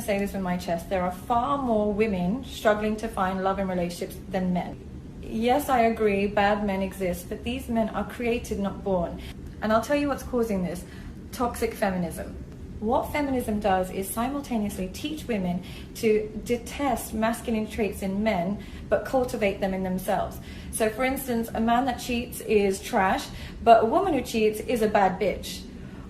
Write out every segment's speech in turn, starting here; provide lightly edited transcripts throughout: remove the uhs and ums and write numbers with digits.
say this with my chest, there are far more women struggling to find love in relationships than men. Yes, I agree, bad men exist, but these men are created, not born. And I'll tell you what's causing this: toxic feminism. What feminism does is simultaneously teach women to detest masculine traits in men, but cultivate them in themselves. So for instance, a man that cheats is trash, but a woman who cheats is a bad bitch.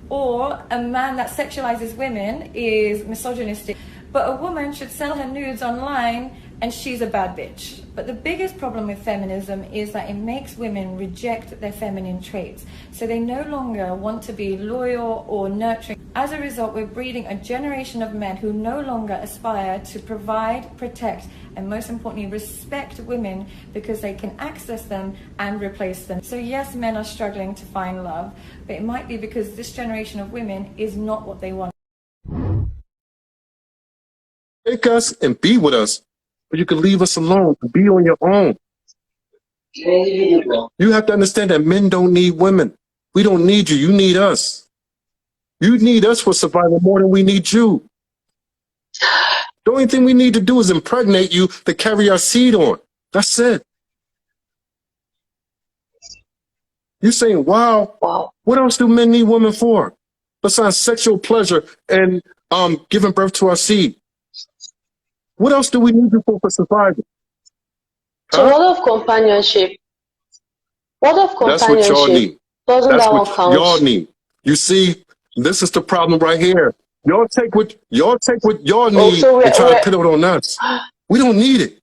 Or a man that sexualizes women is misogynistic, but a woman should sell her nudes online and she's a bad bitch. But the biggest problem with feminism is that it makes women reject their feminine traits. So they no longer want to be loyal or nurturing. As a result, we're breeding a generation of men who no longer aspire to provide, protect, and most importantly, respect women because they can access them and replace them. So yes, men are struggling to find love, but it might be because this generation of women is not what they want. Take us and be with us, or you can leave us alone and be on your own. You have to understand that men don't need women. We don't need you. You need us. You need us for survival more than we need you. The only thing we need to do is impregnate you to carry our seed on. That's it. You're saying, wow, what else do men need women for? Besides sexual pleasure and giving birth to our seed. What else do we need you for survival? So what of companionship? What of companionship? That's what y'all need. Doesn't That's that one what count? y'all need. You see, this is the problem right here. Y'all take what y'all need and try to put it on us. We don't need it.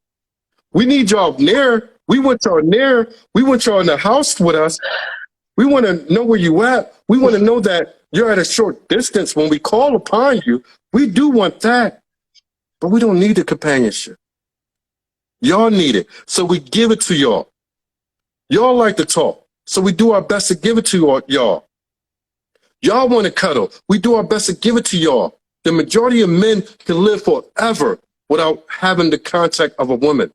We need y'all near. We want y'all near. We want y'all in the house with us. We want to know where you at. We want to know that you're at a short distance when we call upon you. We do want that. But we don't need the companionship. Y'all need it. So we give it to y'all. Y'all like to talk. So we do our best to give it to y'all. Y'all want to cuddle. We do our best to give it to y'all. The majority of men can live forever without having the contact of a woman.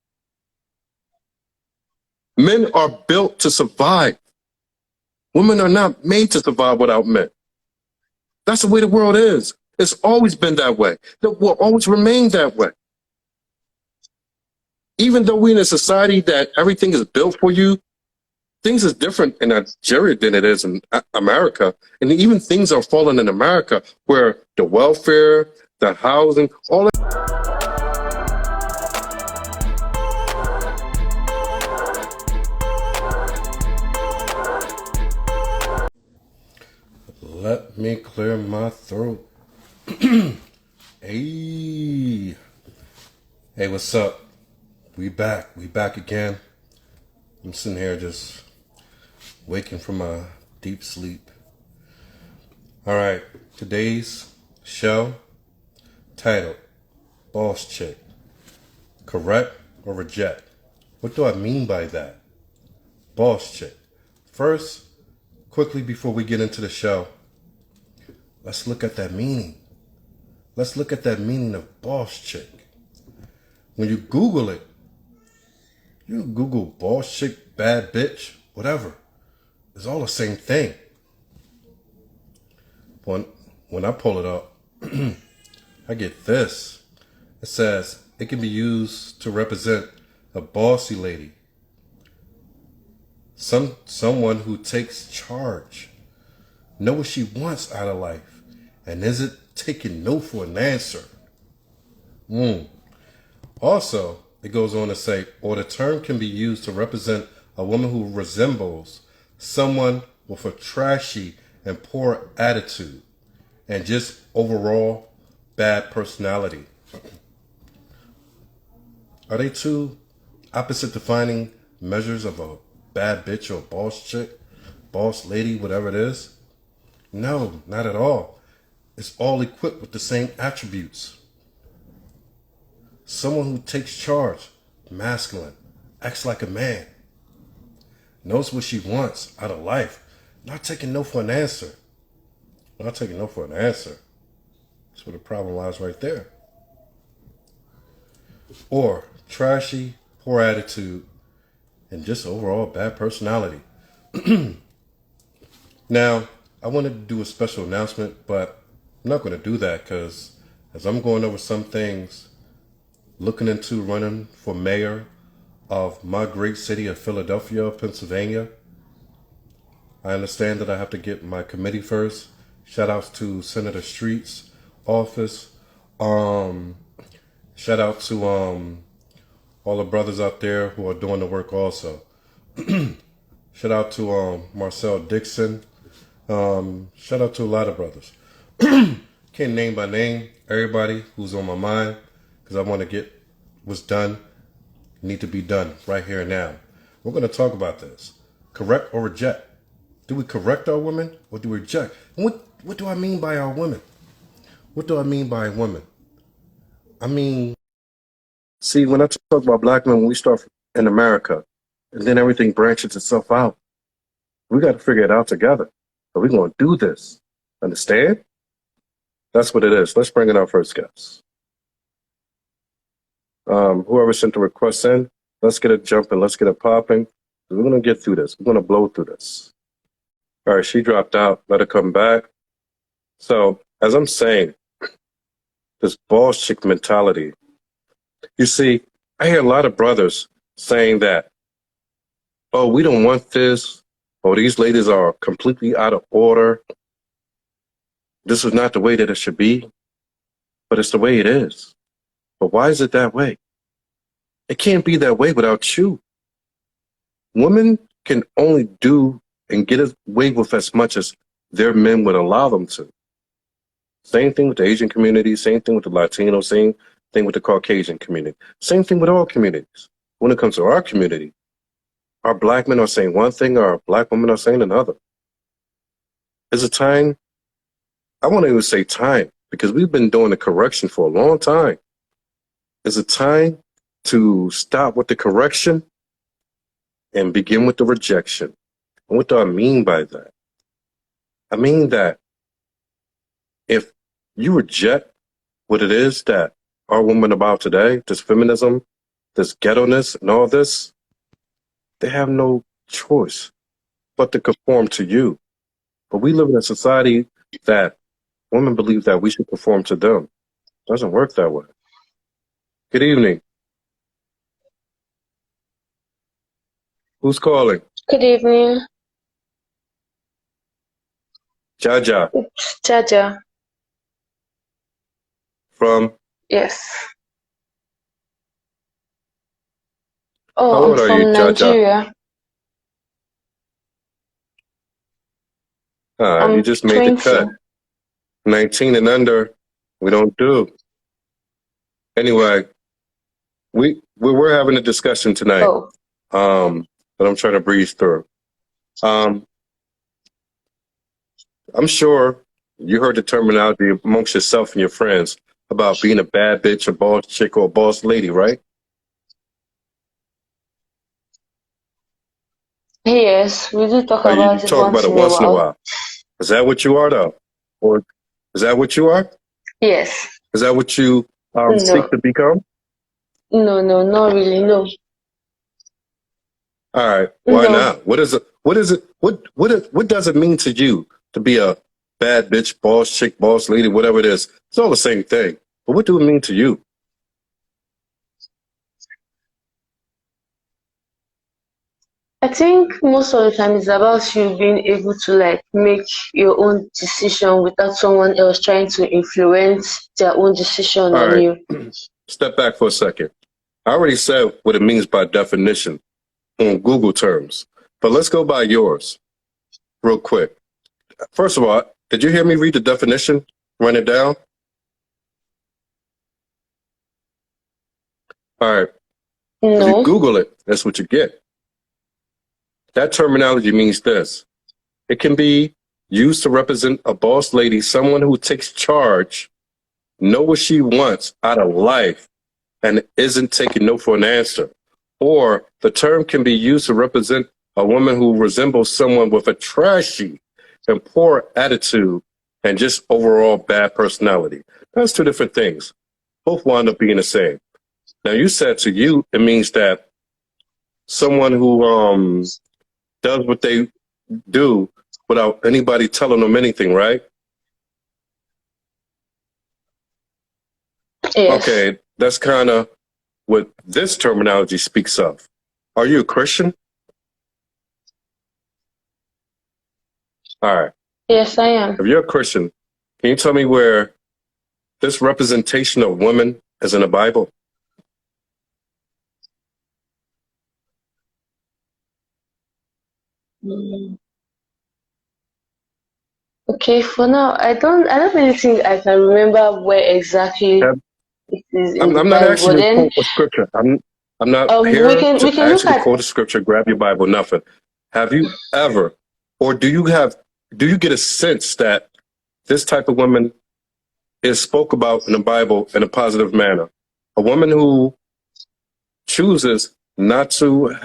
Men are built to survive. Women are not made to survive without men. That's the way the world is. It's always been that way. It will always remain that way. Even though we're in a society that everything is built for you, things is different in Nigeria than it is in America. And even things are falling in America where the welfare, the housing, all that. Let me clear my throat. Hey, what's up? We back again. I'm sitting here just waking from a deep sleep. All right, today's show titled Boss Chick, correct or reject? What do I mean by that? Boss Chick. First, quickly before we get into the show, let's look at that meaning. Let's look at that meaning of boss chick. When you Google it, you Google boss chick, bad bitch, whatever. It's all the same thing. When I pull it up, I get this. It says it can be used to represent a bossy lady. Someone who takes charge, know what she wants out of life, and isn't taking no for an answer. Also, it goes on to say, or the term can be used to represent a woman who resembles someone with a trashy and poor attitude and just overall bad personality. Are they two opposite defining measures of a bad bitch or boss chick, boss lady, whatever it is? No, not at all. It's all equipped with the same attributes. Someone who takes charge, masculine, acts like a man, knows what she wants out of life, not taking no for an answer. Not taking no for an answer. That's where the problem lies right there. Or trashy, poor attitude, and just overall bad personality. Now, I wanted to do a special announcement, but I'm not going to do that because as I'm going over some things, looking into running for mayor of my great city of Philadelphia, Pennsylvania. I understand that I have to get my committee first. Shout outs to Senator Street's office. Shout out to all the brothers out there who are doing the work also. Shout out to Marcel Dixon. Shout out to a lot of brothers. Can't name by name everybody who's on my mind because I want to get what's done, need to be done right here and now. We're going to talk about this. Correct or reject? Do we correct our women or do we reject? And what do I mean by our women? What do I mean by women? I mean, see, when I talk about black men, we start in America and then everything branches itself out. We got to figure it out together. But we're going to do this. Understand? That's what it is. Let's bring in our first guest. Whoever sent the request in, let's get it jumping. Let's get it popping. We're going to get through this. We're going to blow through this. All right, she dropped out. Let her come back. So, as I'm saying, this boss chick mentality. You see, I hear a lot of brothers saying that, oh, we don't want this. Oh, these ladies are completely out of order. This is not the way that it should be. But it's the way it is. But why is it that way? It can't be that way without you. Women can only do and get away with as much as their men would allow them to. Same thing with the Asian community, same thing with the Latino, same thing with the Caucasian community. Same thing with all communities. When it comes to our community, our black men are saying one thing, our black women are saying another. Is it time? I want to even say time, because we've been doing the correction for a long time. Is it time to stop with the correction and begin with the rejection? And what do I mean by that? I mean that if you reject what it is that our women about today, this feminism, this ghetto-ness and all this, they have no choice but to conform to you. But we live in a society that women believe that we should conform to them. It doesn't work that way. Good evening. Who's calling? Good evening. Jaja. It's Jaja. From? Yes. How Oh, I'm old are from you, Jaja? Nigeria. You I'm just made the 20. cut. 19 and under, we don't do. Anyway, we're having a discussion tonight. Oh, That I'm trying to breeze through. I'm sure you heard the terminology amongst yourself and your friends about being a bad bitch, a boss chick, or a boss lady, right? yes, we do talk Or you about it talk about once it in a once in a while. while. Is that what you are, though? Or is that what you are? Yes. Is that what you seek No, to become? no, not really. No, All right. Why no. not? What is it? What is it? What does it mean to you to be a bad bitch, boss chick, boss lady, whatever it is? It's all the same thing. But what do it mean to you? I think most of the time it's about you being able to like make your own decision without someone else trying to influence their own decision All on right. you. Step back for a second. I already said what it means by definition on Google terms, but let's go by yours real quick. First of all, did you hear me read the definition? Run it down? All right. If you No, Google it, that's what you get. That terminology means this. It can be used to represent a boss lady, someone who takes charge, know what she wants out of life, and isn't taking no for an answer. Or the term can be used to represent a woman who resembles someone with a trashy and poor attitude and just overall bad personality. That's two different things. Both wind up being the same. Now, you said to you, it means that someone who does what they do without anybody telling them anything, right? Yes. Okay, that's kind of what this terminology speaks of. Are you a Christian? All right. Yes, I am. If you're a Christian, can you tell me where this representation of women is in the Bible? Mm. Okay, for now, I don't really think I can remember where exactly Have, it is in the I'm not Bible. asking But you to then, quote a scripture. I'm not we here can to look ask you to at. quote a scripture, grab your Bible, nothing. Have you ever, or do you get a sense that this type of woman is spoke about in the Bible in a positive manner? A woman who chooses not to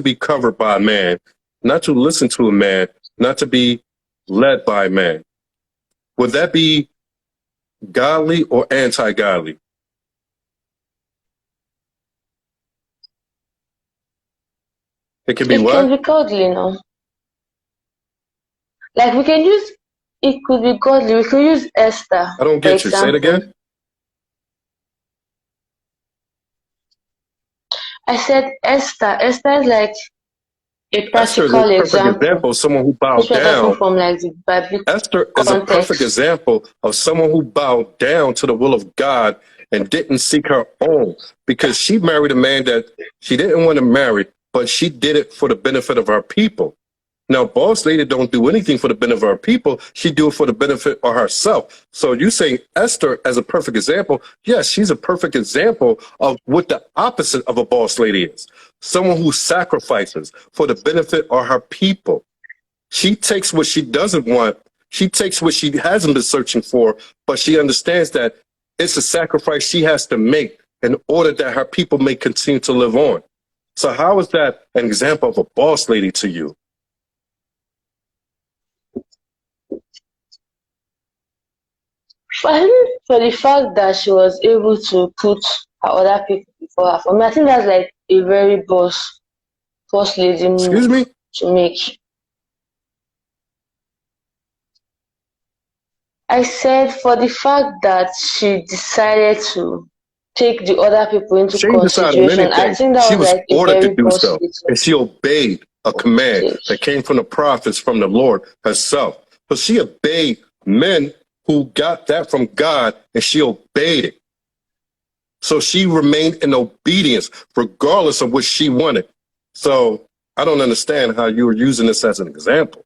be covered by a man, not to listen to a man, not to be led by a man. Would that be godly or anti-godly? It can be It can what? be godly, no? Like we can use. It could be godly. We could use Esther, I don't for get you. Say it example. again. I said Esther. Esther is like a Esther is a practical perfect example. example of someone who If bowed we're talking down. from like the biblical Esther is a perfect context. example of someone who bowed down to the will of God and didn't seek her own, because she married a man that she didn't want to marry, but she did it for the benefit of her people. Now, boss lady don't do anything for the benefit of her people. She do it for the benefit of herself. So you say Esther as a perfect example. Yes, she's a perfect example of what the opposite of a boss lady is. Someone who sacrifices for the benefit of her people. She takes what she doesn't want. She takes what she hasn't been searching for, but she understands that it's a sacrifice she has to make in order that her people may continue to live on. So how is that an example of a boss lady to you? I think for the fact that she was able to put her other people before her, for me, I think that's like a very boss lady Excuse move me? to make. I said for the fact that she decided to take the other people into She ain't decided on consideration, I anything. think that She was was like a ordered to very do boss so. lady And she obeyed a command move. that came from the prophets, from the Lord herself. So she obeyed men who got that from God, and she obeyed it. So she remained in obedience regardless of what she wanted. So I don't understand how you were using this as an example.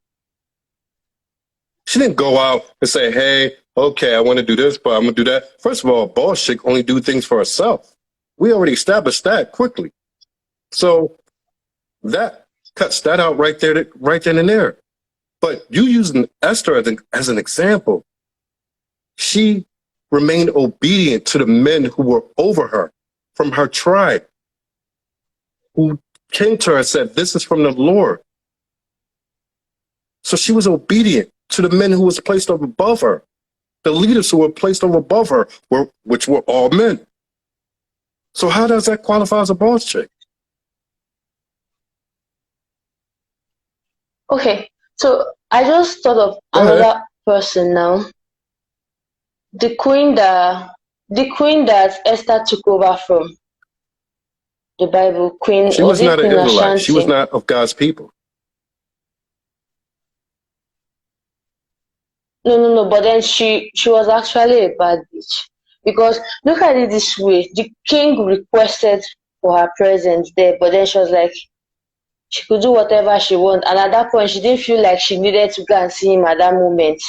She didn't go out and say, hey, okay, I want to do this, but I'm going to do that. First of all, a boss chick only do things for herself. We already established that quickly. So that cuts that out right there, right then and there. But you using Esther as an example, she remained obedient to the men who were over her from her tribe, who came to her and said, this is from the Lord. So she was obedient to the men who was placed up above her. The leaders who were placed over above her, which were all men. So how does that qualify as a boss chick? Okay, so I just thought of Go ahead. another person now. The queen that Esther took over from the Bible, Queen She was was it not an Queen Israelite. She was Ashanti? not of God's people. No. But then she was actually a bad bitch because look at it this way: the king requested for her presence there, but then she was like she could do whatever she want, and at that point she didn't feel like she needed to go and see him at that moment.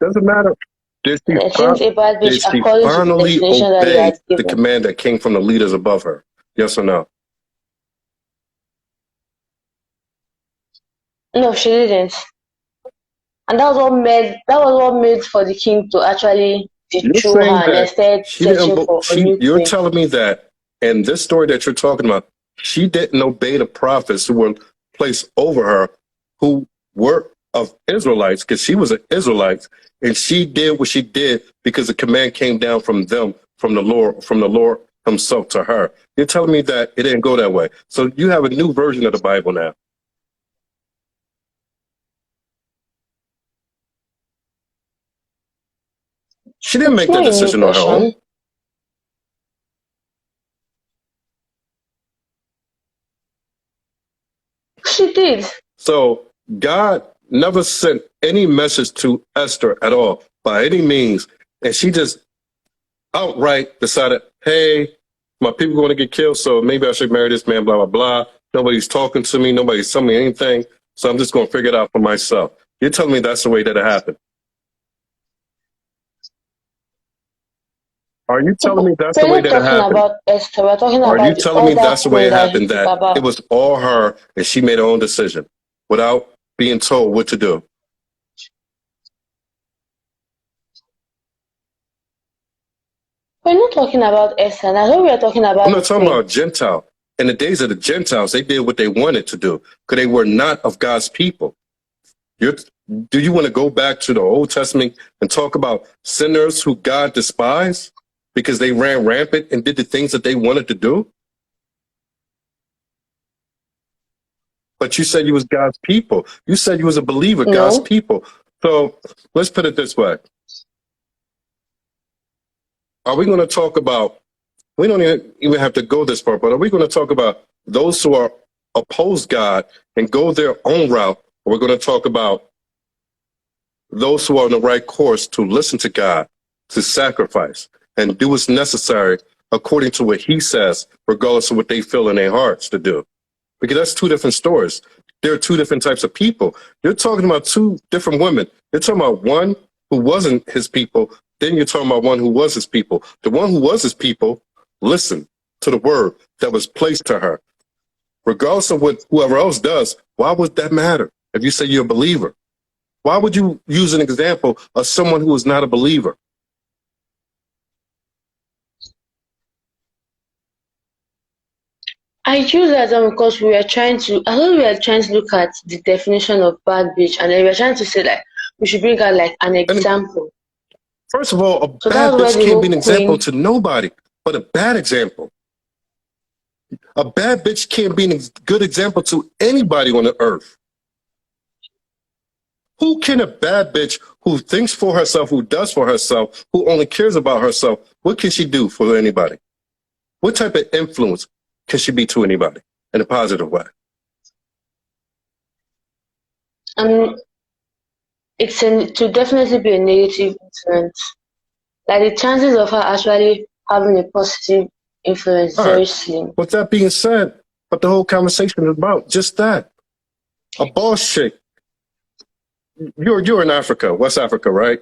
Doesn't matter. Did she, And I think a bad bitch, did she according to the finally definition that you obey had the given. command that came from the leaders above her? Yes or no? No, she didn't. And that was what made for the king to actually You're dethrone saying her and that instead she didn't. searching for a new You're queen. telling me that in this story that you're talking about, she didn't obey the prophets who were placed over her, who were of Israelites, because she was an Israelite, and she did what she did because the command came down from them, from the Lord Himself to her. You're telling me that it didn't go that way. So you have a new version of the Bible now. She didn't It's make that not a new decision on her version. own. she did. So God never sent any message to Esther at all by any means. And she just outright decided, hey, my people are going to get killed, so maybe I should marry this man, blah, blah, blah. Nobody's talking to me. Nobody's telling me anything. So I'm just going to figure it out for myself. You're telling me that's the way that it happened? Are you telling me that's the way that it happened? About Esther. We're talking Are about you telling me that's the way it happened, that about. it was all her and she made her own decision without being told what to do? We're not talking about Esther. That's what we are talking about. I'm not talking about Gentile. In the days of the Gentiles, they did what they wanted to do because they were not of God's people. Do you want to go back to the Old Testament and talk about sinners who God despised because they ran rampant and did the things that they wanted to do? But you said you was God's people. You said you was a believer, No. God's people. So let's put it this way. Are we going to talk about, we don't even have to go this far, but are we going to talk about those who are oppose God and go their own route? Or we're going to talk about those who are on the right course to listen to God, to sacrifice, and do what's necessary according to what he says, regardless of what they feel in their hearts to do. Because that's two different stories. There are two different types of people. You're talking about two different women. You're talking about one who wasn't his people. Then you're talking about one who was his people. The one who was his people listened to the word that was placed to her. Regardless of what whoever else does, why would that matter? If you say you're a believer, why would you use an example of someone who is not a believer? I use that because we are trying to, I thought we are trying to look at the definition of bad bitch, and then we are trying to say like we should bring out like an example. First of all, a bad bitch can't be an example to nobody, but a bad example. A bad bitch can't be a good example to anybody on the earth. Who can a bad bitch who thinks for herself, who does for herself, who only cares about herself, what can she do for anybody? What type of influence can she be to anybody in a positive way? It's to definitely be a negative influence. Like the chances of her actually having a positive influence is very slim. With that being said, but the whole conversation is about just that. A boss chick. You're in Africa, West Africa, right?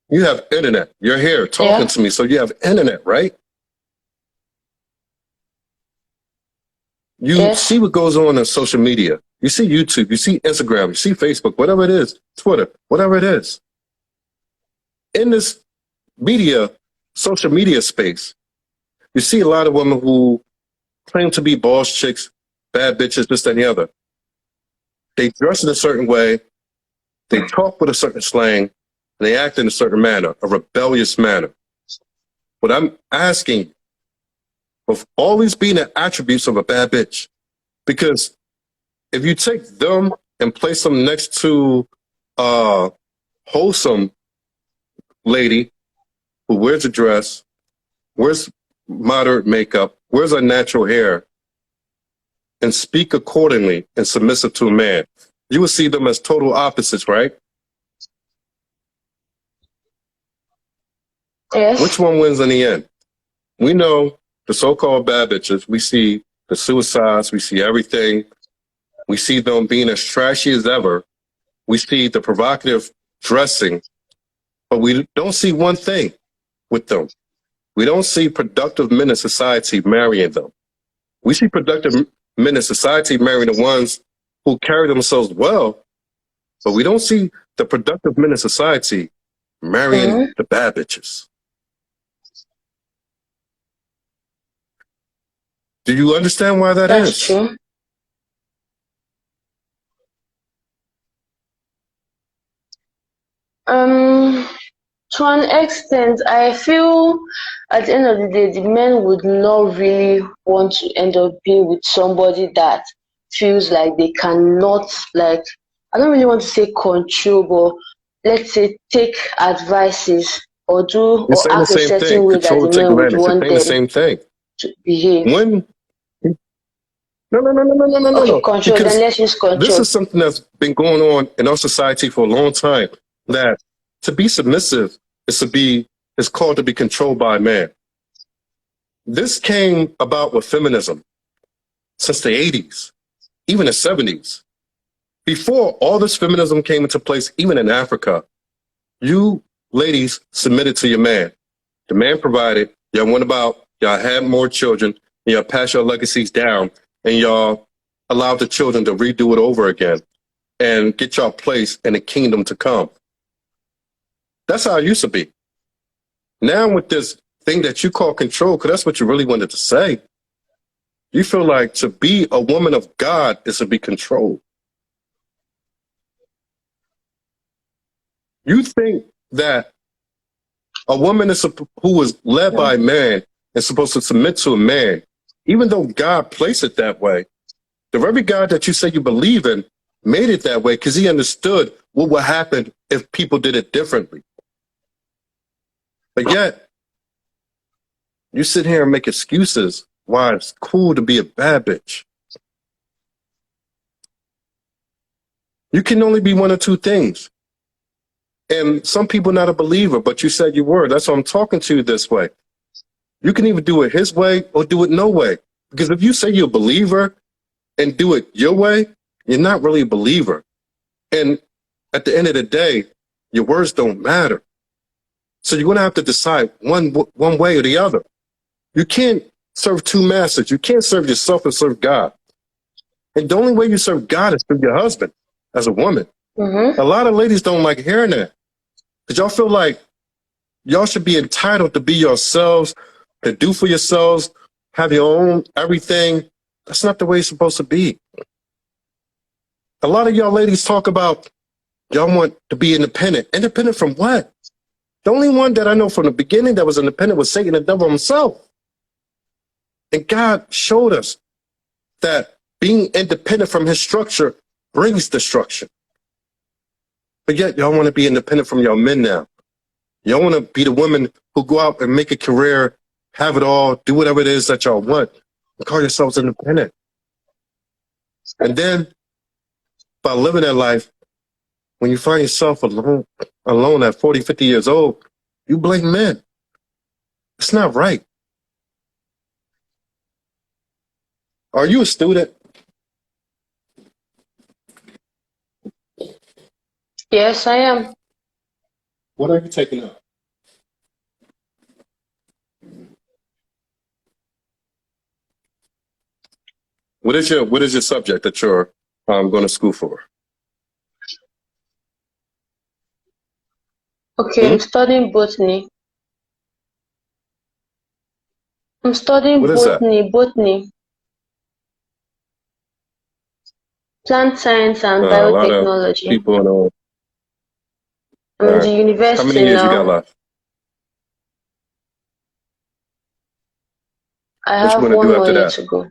You have internet. You're here talking to me, so you have internet, right? You see what goes on social media. You see YouTube, you see Instagram, you see Facebook, whatever it is, Twitter, whatever it is. In this social media space, you see a lot of women who claim to be boss chicks, bad bitches, this, that, and the other. They dress in a certain way, they talk with a certain slang, and they act in a certain manner, a rebellious manner. What I'm asking, of all these being the attributes of a bad bitch, because if you take them and place them next to a wholesome lady who wears a dress, wears moderate makeup, wears her natural hair, and speak accordingly and submissive to a man, you will see them as total opposites, right? Yes. Which one wins in the end? We know the so-called bad bitches. We see the suicides. We see everything. We see them being as trashy as ever. We see the provocative dressing, but we don't see one thing with them. We don't see productive men in society marrying them. We see productive men in society marrying the ones who carry themselves well, but we don't see the productive men in society marrying the bad bitches. Do you understand why that is? That's true. To an extent, I feel at the end of the day, the men would not really want to end up being with somebody that feels like they cannot, like, I don't really want to say control, but let's say take advices or do or act a certain way that the men would want them the same thing. to behave. When Okay, No. control. Then Because let's use this control. is something that's been going on in our society for a long time. That to be submissive is called to be controlled by a man. This came about with feminism since the 80s, even the 70s. Before all this feminism came into place, even in Africa, you ladies submitted to your man. The man provided. Y'all went about, y'all had more children, and y'all passed your legacies down, and y'all allowed the children to redo it over again and get y'all place in the kingdom to come. That's how it used to be. Now with this thing that you call control, because that's what you really wanted to say, you feel like to be a woman of God is to be controlled. You think that a woman who is led by a man is supposed to submit to a man, even though God placed it that way. The very God that you say you believe in made it that way because he understood what would happen if people did it differently. But yet, you sit here and make excuses why it's cool to be a bad bitch. You can only be one of two things. And some people not a believer, but you said you were. That's why I'm talking to you this way. You can either do it his way or do it no way. Because if you say you're a believer and do it your way, you're not really a believer. And at the end of the day, your words don't matter. So you're going to have to decide one way or the other. You can't serve two masters. You can't serve yourself and serve God. And the only way you serve God is through your husband as a woman. Mm-hmm. A lot of ladies don't like hearing that because y'all feel like y'all should be entitled to be yourselves, to do for yourselves, have your own everything. That's not the way it's supposed to be. A lot of y'all ladies talk about y'all want to be independent. Independent from what? The only one that I know from the beginning that was independent was Satan, the devil himself. And God showed us that being independent from his structure brings destruction. But yet y'all want to be independent from your men now. Y'all want to be the women who go out and make a career, have it all, do whatever it is that y'all want, and call yourselves independent. And then by living that life, when you find yourself alone at 40, 50 years old, you blame men. It's not right. Are you a student? Yes, I am. What are you taking up? What is your subject that you're going to school for? Okay, I'm studying botany. I'm studying What is that? botany, plant science and A lot of biotechnology. people know. I'm All in right. the How many university years you got now. left? I What you have want to one do more after year that? to go.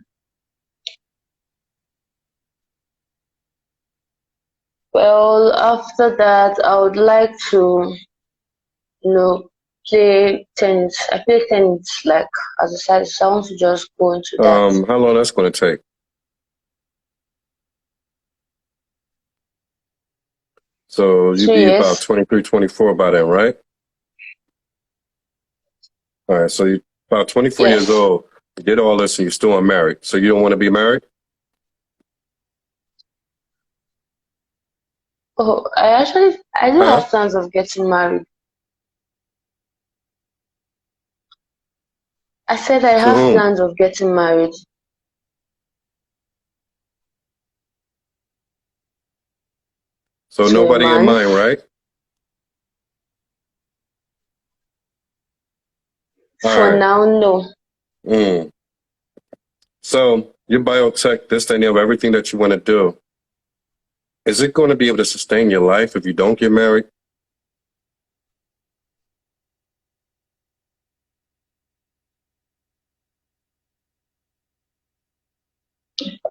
Well, after that, I would like to, you know, play tennis. I play tennis like as a side, so I want to just go into that. How long that's going to take? So you'd Two be about years. 23, 24 by then, right? All right. So you're about 24 years Yes. old. You did all this and you're still unmarried. So you don't want to be married? Oh, I do Huh? have plans of getting married. I said I To have whom? plans of getting married So to a nobody in man. mind, right? All For right. now, no. Mm. So your biotech, this, that, and the other, everything that you want to do, is it going to be able to sustain your life if you don't get married?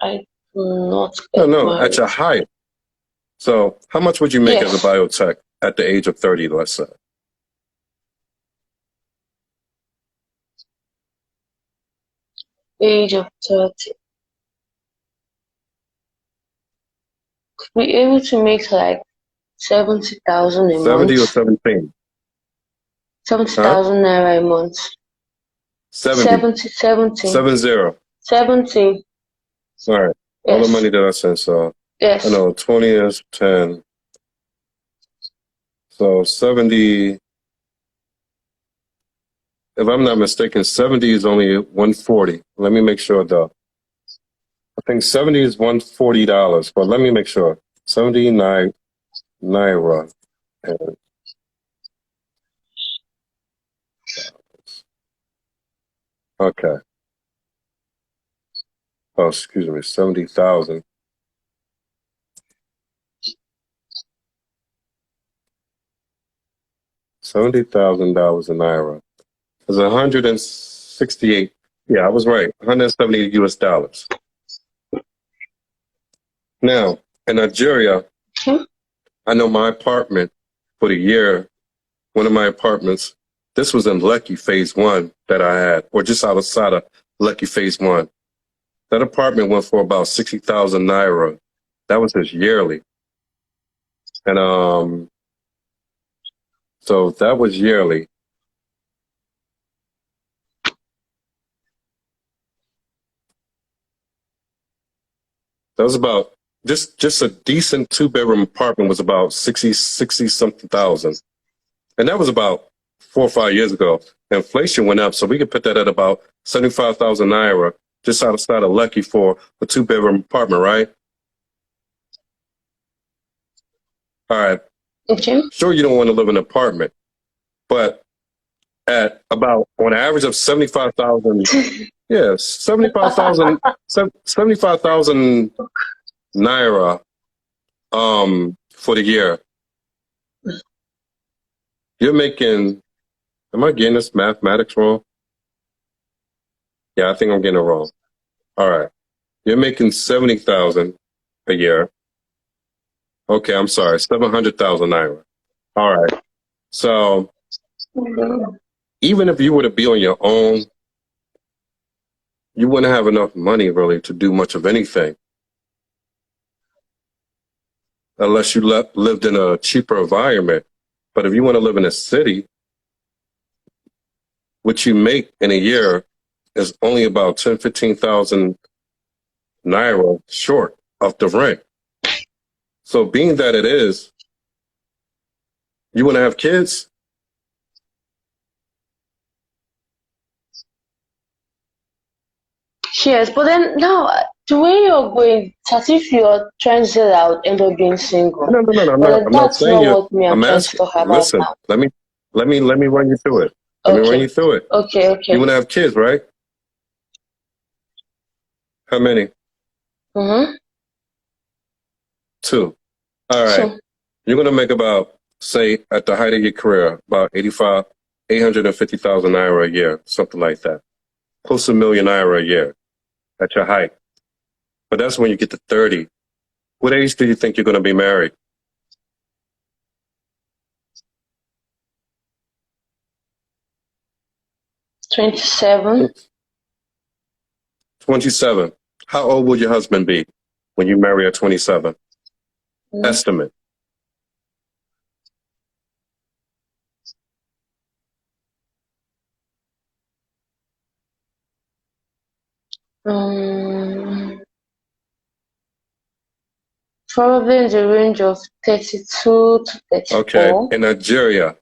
I do not No, get no, at married. your height. So how much would you make as a Yes, biotech at the age of 30, let's say? age of 30. be able to make like 70,000 a 70 or month. 17? Seventy Huh? thousand naira a month. 70. 70, 70, 70. 70. All right. All the Yes, money that I sent. So I yes. know 20 is 10. So 70, if I'm not mistaken, 70 is only 140. Let me make sure though. I think 70 is $140, but let me make sure. 79 naira. And, okay. Oh, excuse me. 70,000. $70,000 in naira is 168. Yeah, I was right. 170 US dollars. Now, in Nigeria, Hmm? I know my apartment for the year, one of my apartments, this was in Lucky Phase 1 that I had, or just outside of Lucky Phase 1. That apartment went for about 60,000 naira. That was his yearly. And so that was yearly. That was about just a decent 2-bedroom apartment was about 60 something thousand. And that was about 4 or 5 years ago. Inflation went up, so we could put that at about 75,000 naira just outside of Lucky for a 2-bedroom apartment, right? All right. Okay. Sure, you don't want to live in an apartment, but at about on average of 75,000, yeah, 75,000 naira for the year. You're making, am I getting this mathematics wrong? Yeah, I think I'm getting it wrong. All right. You're making 70,000 a year. Okay, I'm sorry, 700,000 naira. All right. So even if you were to be on your own, you wouldn't have enough money really to do much of anything unless you lived in a cheaper environment. But if you want to live in a city, what you make in a year is only about 10, 15,000 naira short of the rent. So being that it is, you want to have kids? Yes, but then now the way you're going, it's as if you're trying to say that I would end up being single. No, no, no, no. I'm But not. then I'm not that's saying not you. what me I'm I'm trying to asking. talk about Listen. now. Let me run you through it. Let me run Okay, you through it. okay, You okay. want to have kids, right? How many? Mm-hmm. 2. All right. So, You're gonna make about, say, at the height of your career, about 850,000 naira a year, something like that. Close to a million naira a year at your height. But that's when you get to 30. What age do you think you're gonna be married? 27. 27. How old will your husband be when you marry at 27? Mm. Estimate. Um, Probably in the range of 32 to Okay. 34. In Nigeria,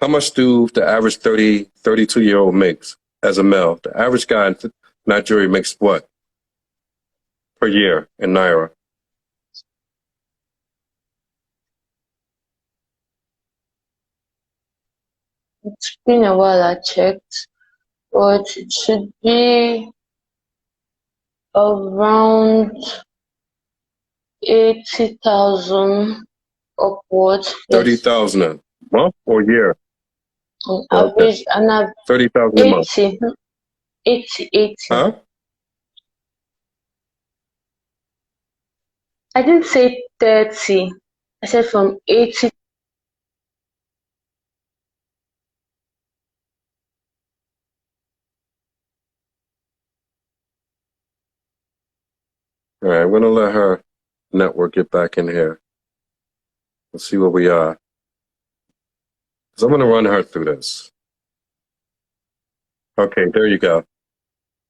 how much do the average 30, 32-year-old makes as a male? The average guy in Nigeria makes what per year in naira? It's been a while I checked, but it should be around 80,000 upwards. Yes, 30,000 a month or year? on Okay. average, and 30,000 a month. 80, 80, 80. Huh? I didn't say 30. I said from 80. All right. I'm going to let her network get back in here. Let's see where we are. So I'm going to run her through this. Okay, there you go.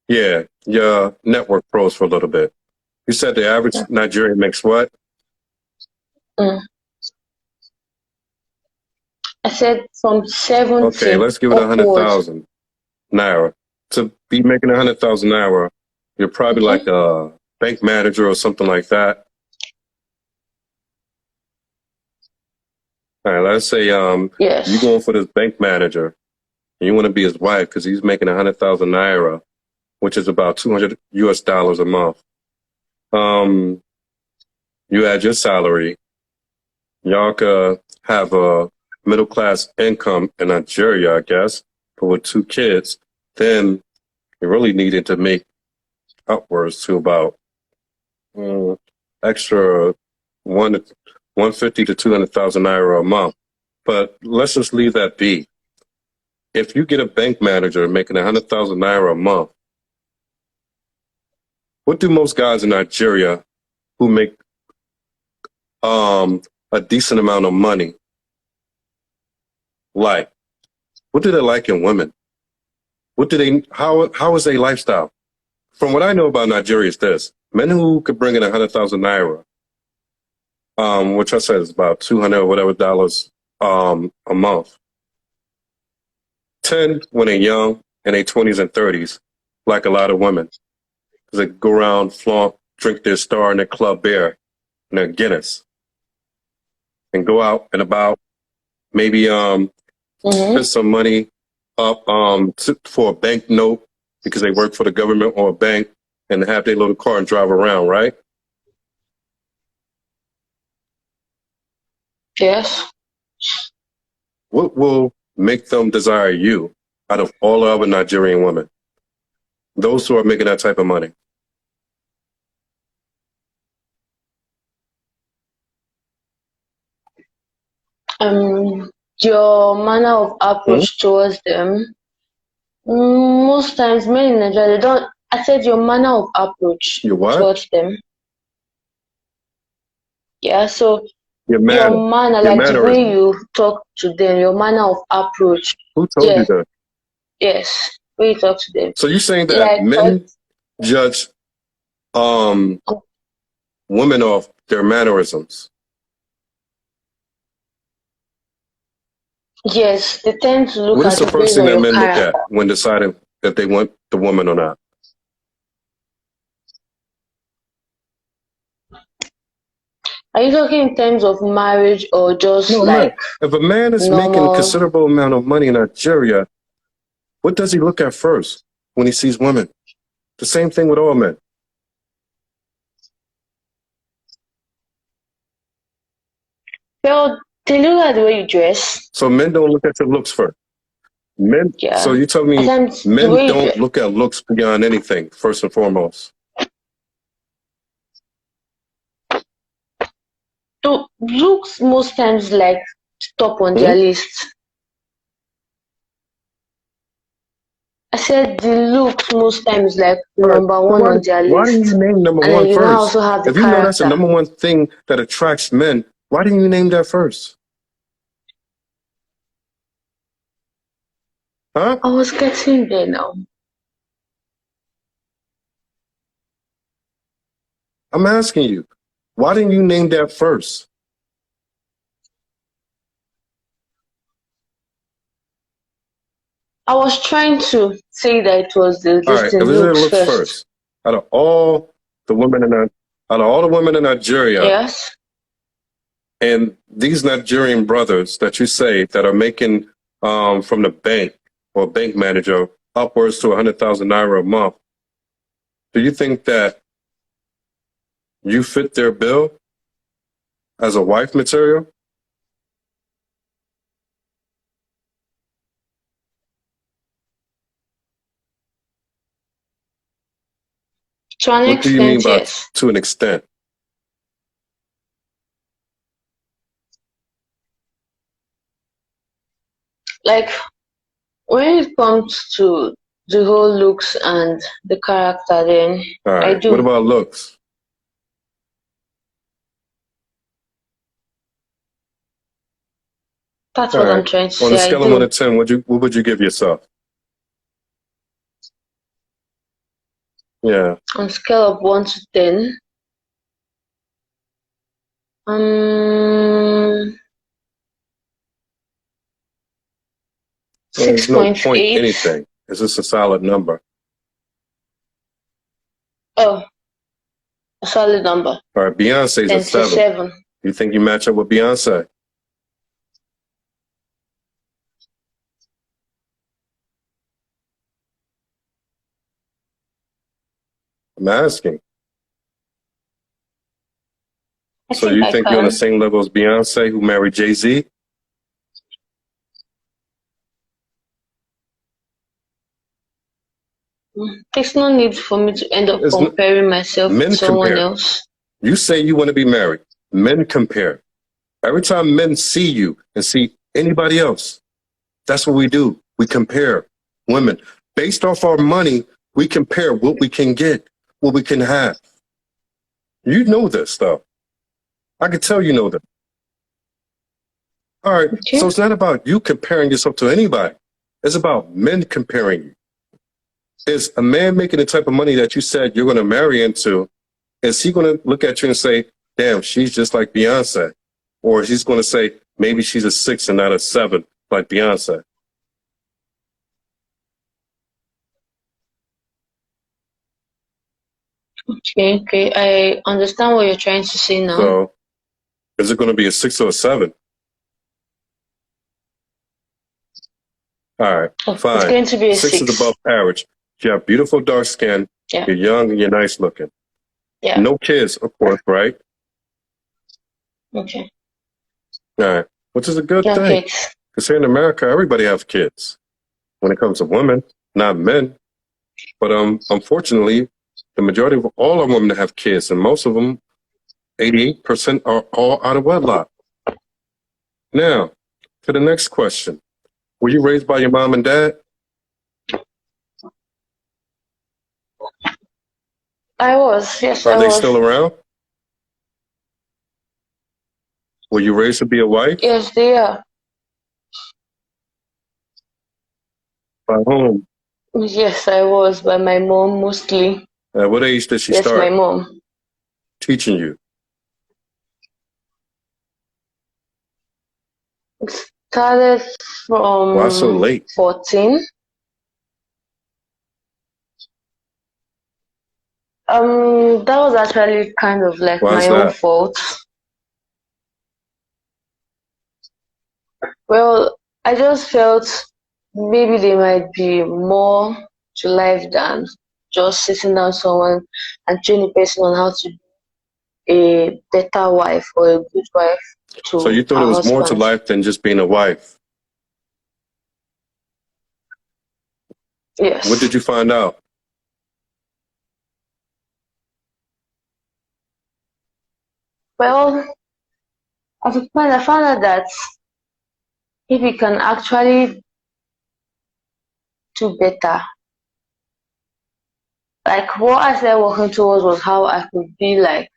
Yeah, your network froze for a little bit. You said the average Nigerian makes what? Mm. I said from 70 Okay, let's give it upwards. 100,000 naira. To be making 100,000 naira, you're probably like a bank manager or something like that. All right, let's say Yes. you're going for this bank manager and you want to be his wife because he's making 100,000 naira, which is about $200 US a month. You add your salary, y'all could have a middle class income in Nigeria, I guess, but with 2 kids, then you really needed to make upwards to about extra 150 to 200,000 naira a month. But let's just leave that be. If you get a bank manager making 100,000 naira a month, what do most guys in Nigeria who make a decent amount of money like? What do they like in women? What do they? How is their lifestyle? From what I know about Nigeria is this: men who could bring in 100,000 naira, which I said is about 200 or whatever dollars a month, tend when they're young in their 20s and 30s, like a lot of women, because they go around, flaunt, drink their Star and their Club Beer and their Guinness, and go out and about, maybe put some money up for a bank note because they work for the government or a bank, and have their little car and drive around, right? Yes. What will make them desire you out of all the other Nigerian women? Those who are making that type of money. Your manner of approach towards them. Most times, men in Nigeria, they don't. I said your manner of approach Your what? towards them. Yeah, so Your your manner. manner, Your like the way mannerism. you talk to them, your manner of approach. Who told you Yes, that? yes, when you talk to them. So you're saying that Like, men judge women off their mannerisms? yes, they tend to look What is at the you first based thing on that your men look at character. when deciding if they want the woman or not? Are you talking in terms of marriage or just No, man. like If a man is making a normal? considerable amount of money in Nigeria, what does he look at first when he sees women? The same thing with all men. Well, they look at the way you dress. So men don't look at your looks first. Men. Yeah. So you tell At me times, the men way you don't dress. look at looks beyond anything, first and foremost. So looks most times like top on their list. I said the looks most times like All right. number So one on their why didn't list. you name number And then one you now first? also have the If you know that's the character. number one thing that attracts men, why didn't you name that first? Huh? I was getting there now. I'm asking you. Why didn't you name that first? I was trying to say that it was the All right. If it looks looks first. first, out of all the women in Nigeria, Yes. and these Nigerian brothers that you say that are making from the bank or bank manager upwards to 100,000 naira a month, do you think that you fit their bill as a wife material? To an What do you mean extent, by yes. to an extent? Like when it comes to the whole looks and the character, then All I right. What do. about looks? That's All what I'm right. trying to On a say. I scale of 1 to do. 10, what would you give yourself? Yeah. On scale of 1 to 10, um, There's no point 6.8. anything. It's just a solid number. Oh, a solid number. All right. Beyonce's a Then to 7. 7. You think you match up with Beyonce? I'm asking. I So think you I think you're on the can. same level as Beyonce, who married Jay-Z? There's no need for me to end up There's no, comparing myself with men someone compare. else. You say you want to be married. Men compare. Every time men see you and see anybody else, that's what we do. We compare women. Based off our money, we compare what we can get, what we can have. You know this, though. I can tell you know that. All right. Okay. So it's not about you comparing yourself to anybody. It's about men comparing you. Is a man making the type of money that you said you're going to marry into, is he going to look at you and say, damn, she's just like Beyonce? Or he's going to say, maybe she's a 6 and not a 7 like Beyonce? Okay. I understand what you're trying to say now. So is it going to be a 6 or a 7? All right, It's fine. going to be a 6 is 6. above average. You have beautiful dark skin. Yeah. You're young and you're nice looking. Yeah. No kids, of course, right? Okay. All right, which is a good No thing. kids. Because here in America, everybody has kids. When it comes to women, not men. But unfortunately, the majority of all our women have kids, and most of them, 88%, are all out of wedlock. Now, to the next question. Were you raised by your mom and dad? I was. Yes, Are I they was. still around? Were you raised to be a wife? Yes, they are. By whom? Yes, I was by my mom mostly. At what age did she Yes, my start mom. teaching you? Started Why so from late? 14. That was actually kind of like Why is my own that? fault. Well, I just felt maybe there might be more to life than just sitting down someone and training a person on how to be a better wife or a good wife So to you thought her it was more to husband. life than just being a wife. Yes. What did you find out? Well, at the point I found out that if you can actually do better, like what I started working towards was how I could be like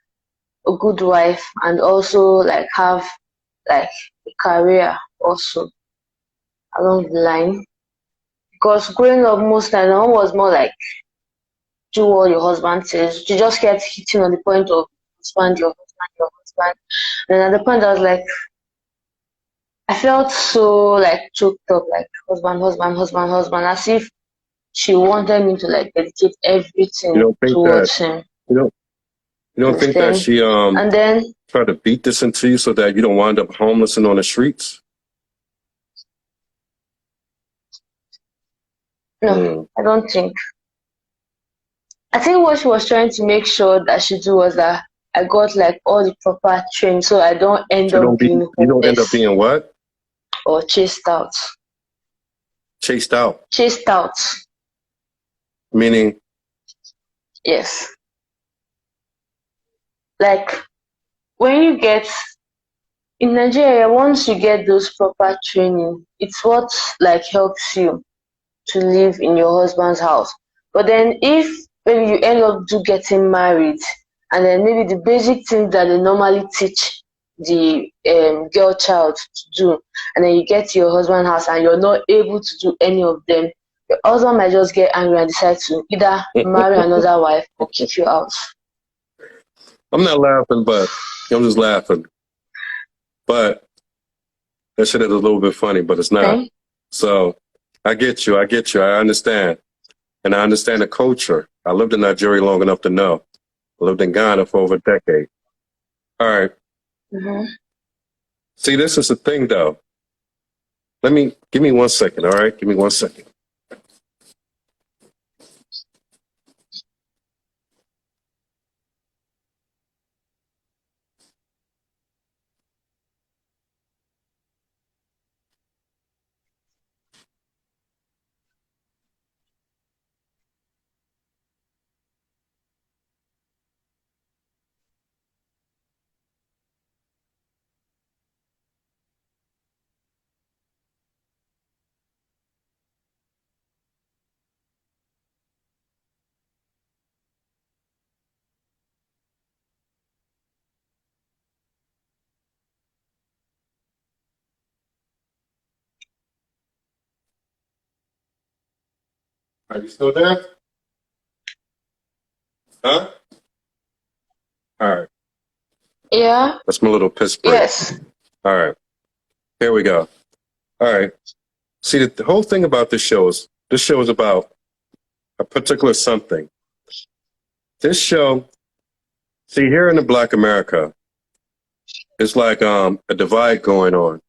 a good wife and also like have like a career also along the line. Because growing up most times, my mom was more like do what your husband says. She just kept hitting on the point of husband, your husband, your husband. And at the point I was like I felt so like choked up, like husband, husband, husband, husband, as if she wanted me to like dedicate You everything don't think that towards him. you don't you don't think that Understand? she And then tried to beat this into you so that you don't wind up homeless and on the streets? no, I don't think. I think what she was trying to make sure that she do was that I got like all the proper training so I don't end So up being you don't end up homeless being what? or chased out. Chased out. Chased out, Meaning, yes. Like when you get in Nigeria, once you get those proper training, it's what like helps you to live in your husband's house. But then if maybe you end up getting married and then maybe the basic things that they normally teach the girl child to do, and then you get to your husband's house and you're not able to do any of them, your husband might just get angry and decide to either marry another wife or kick you out. I'm not laughing, but I'm just laughing. But that shit is a little bit funny, but it's not. Okay? So I get you. I understand. And I understand the culture. I lived in Nigeria long enough to know. I lived in Ghana for over a decade. All right. Mm-hmm. See, this is the thing, though. Give me 1 second, all right? Give me 1 second. Are you still there? Huh? All right. Yeah. That's my little piss break. Yes. All right. Here we go. All right. See, the whole thing about this show is about a particular something. This show, see, here in the Black America, it's like a divide going on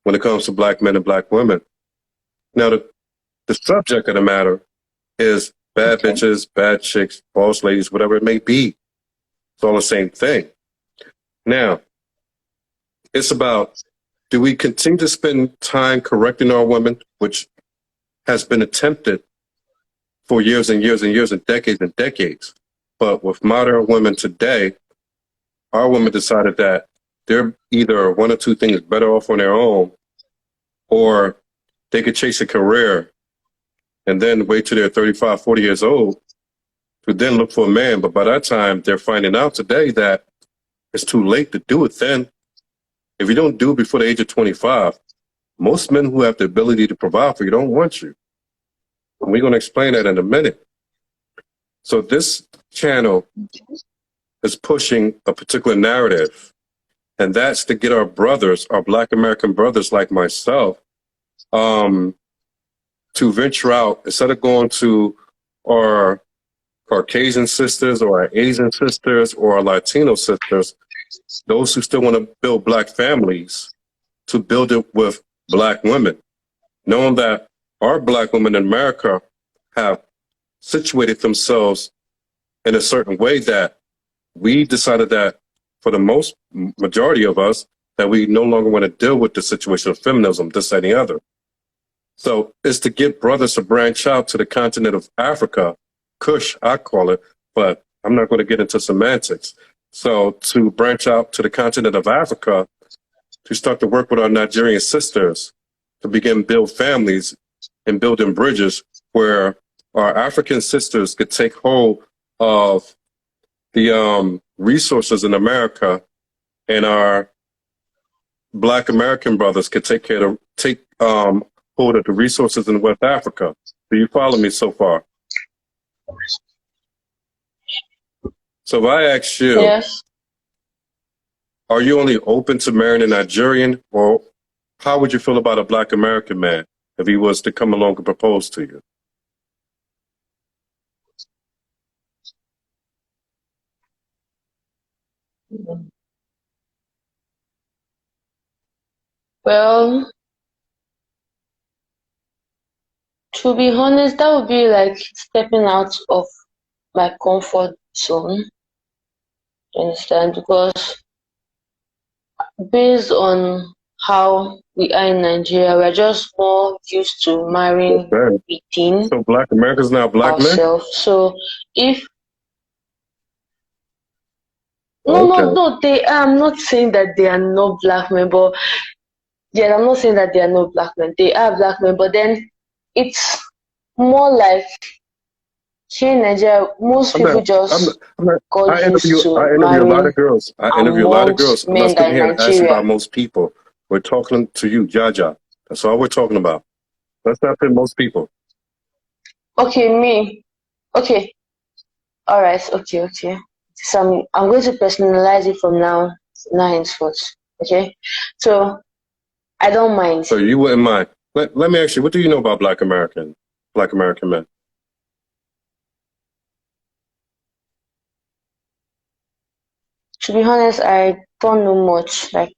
when it comes to Black men and Black women. Now, the subject of the matter is bad bitches, bad chicks, boss ladies, whatever it may be. It's all the same thing. Now, it's about, do we continue to spend time correcting our women, which has been attempted for years and years and years and decades. But with modern women today, our women decided that they're either one or two things better off on their own, or they could chase a career and then wait till they're 35, 40 years old to then look for a man. But by that time, they're finding out today that it's too late to do it then. If you don't do it before the age of 25, most men who have the ability to provide for you don't want you. And we're going to explain that in a minute. So this channel is pushing a particular narrative, and that's to get our brothers, our Black American brothers like myself, to venture out instead of going to our Caucasian sisters or our Asian sisters or our Latino sisters, those who still want to build Black families, to build it with Black women, knowing that our Black women in America have situated themselves in a certain way that we decided that for the most majority of us, that we no longer want to deal with the situation of feminism, this and the other. So it's to get brothers to branch out to the continent of Africa, Kush, I call it, but I'm not going to get into semantics. So to branch out to the continent of Africa, to start to work with our Nigerian sisters, to begin build families and building bridges where our African sisters could take hold of the resources in America, and our Black American brothers could take hold of the resources in West Africa. Do you follow me so far? So if I ask you, Yes. are you only open to marrying a Nigerian, or how would you feel about a Black American man if he was to come along and propose to you? Well, to be honest, that would be like stepping out of my comfort zone. You understand? Because based on how we are in Nigeria, we're just more used to marrying Okay. within So Black Americans now Black men? ourselves. So if Okay. no, I'm not saying that they are not Black men, but yeah, I'm not saying that they are not Black men. They are Black men, but then it's more like Here in Nigeria, most I'm people not. I'm not. just I'm not. got used to I interview a lot of marrying girls. I interview a lot of girls. amongst I'm not men that sitting in here to ask you about Nigeria. most people. We're talking to you, Jaja. That's all we're talking about. Let's not put most people. Okay, me. Okay, all right. Okay. So I'm going to personalize it from now henceforth. Okay, so I don't mind. So you wouldn't mind. Let me ask you, what do you know about Black American men? To be honest, I don't know much. Like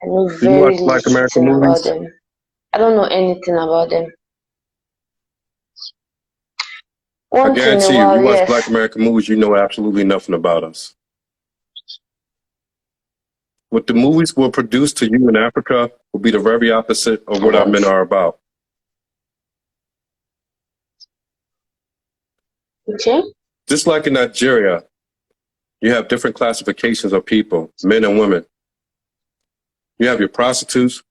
I know Do you watch very Black American little about movies? them. I don't know anything about them. I Once in a guarantee you, while, you watch Black yes. American movies, you know absolutely nothing about us. What the movies will produce to you in Africa will be the very opposite of what our About men are about. okay, Just like in Nigeria, you have different classifications of people, men and women. You have your prostitutes,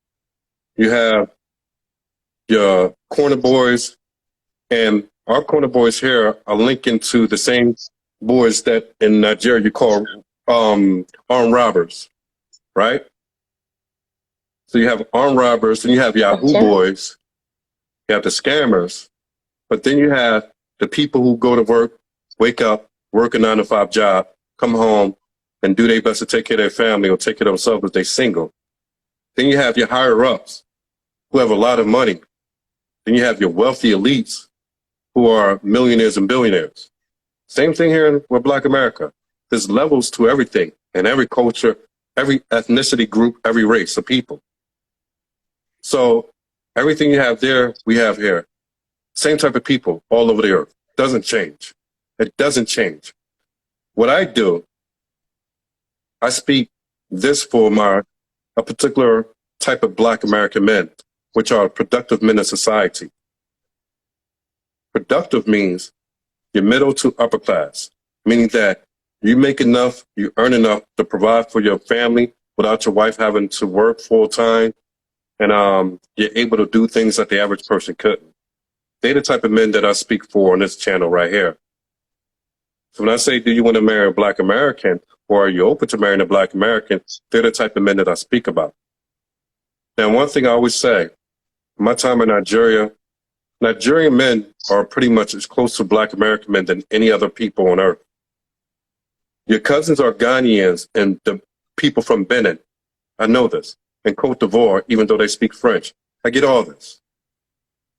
you have your corner boys, and our corner boys here are linking to the same boys that in Nigeria you call armed robbers, right? So you have armed robbers, and you have Yahoo okay, boys, you have the scammers, but then you have the people who go to work, wake up, work a 9 to 5 job, come home, and do their best to take care of their family or take care of themselves if they're single. Then you have your higher ups who have a lot of money. Then you have your wealthy elites who are millionaires and billionaires. Same thing here with Black America. There's levels to everything and every culture, every ethnicity group, every race of people. So everything you have there, we have here. Same type of people all over the earth. Doesn't change. It doesn't change. What I do, I speak this for a particular type of Black American men, which are productive men in society. Productive means you're middle to upper class, meaning that you make enough, you earn enough to provide for your family without your wife having to work full time, and you're able to do things that the average person couldn't. They're the type of men that I speak for on this channel right here. So when I say, do you want to marry a Black American, or are you open to marrying a Black American, they're the type of men that I speak about. Now, one thing I always say, my time in Nigeria, Nigerian men are pretty much as close to Black American men than any other people on earth. Your cousins are Ghanaians and the people from Benin. I know this. And Cote d'Ivoire, even though they speak French. I get all this.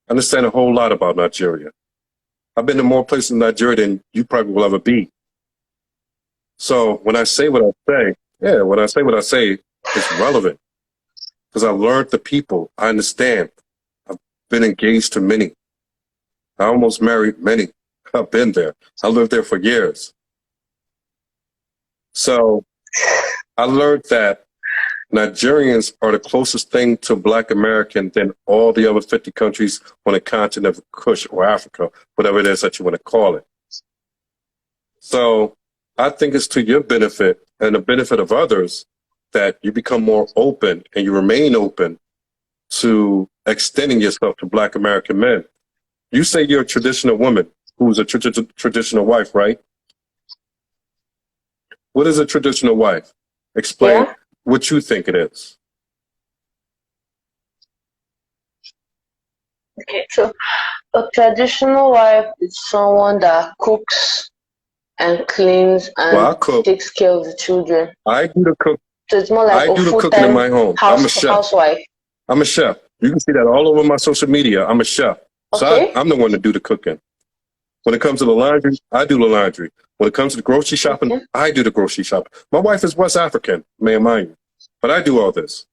I understand a whole lot about Nigeria. I've been to more places in Nigeria than you probably will ever be. So when I say what I say, it's relevant. Because I learned the people. I understand. I've been engaged to many. I almost married many. I've been there. I lived there for years. So I learned that Nigerians are the closest thing to Black American than all the other 50 countries on the continent of Kush or Africa, whatever it is that you want to call it. So I think it's to your benefit and the benefit of others that you become more open and you remain open to extending yourself to Black American men. You say you're a traditional woman who's a traditional wife, right? What is a traditional wife? Explain what you think it is. okay. So a traditional wife is someone that cooks and cleans Well, I and cook. takes care of the children. I do the cook. So it's more like I a do the cooking in my full-time home. I'm a chef. housewife. I'm a chef. You can see that all over my social media. I'm a chef. So Okay. I'm the one to do the cooking. When it comes to the laundry, I do the laundry. When it comes to the grocery shopping, Okay. I do the grocery shopping. My wife is West African, may I mind you. But I do all this.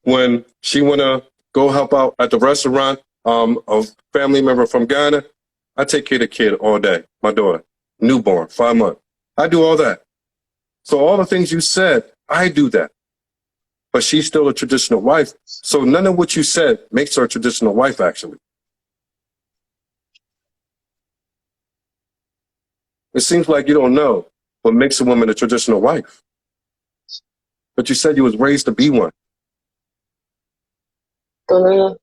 When she want to go help out at the restaurant, a family member from Ghana, I take care of the kid all day. My daughter, newborn, 5 months. I do all that. So all the things you said, I do that. But she's still a traditional wife. So none of what you said makes her a traditional wife, actually. It seems like you don't know what makes a woman a traditional wife. But you said you was raised to be one. Don't know.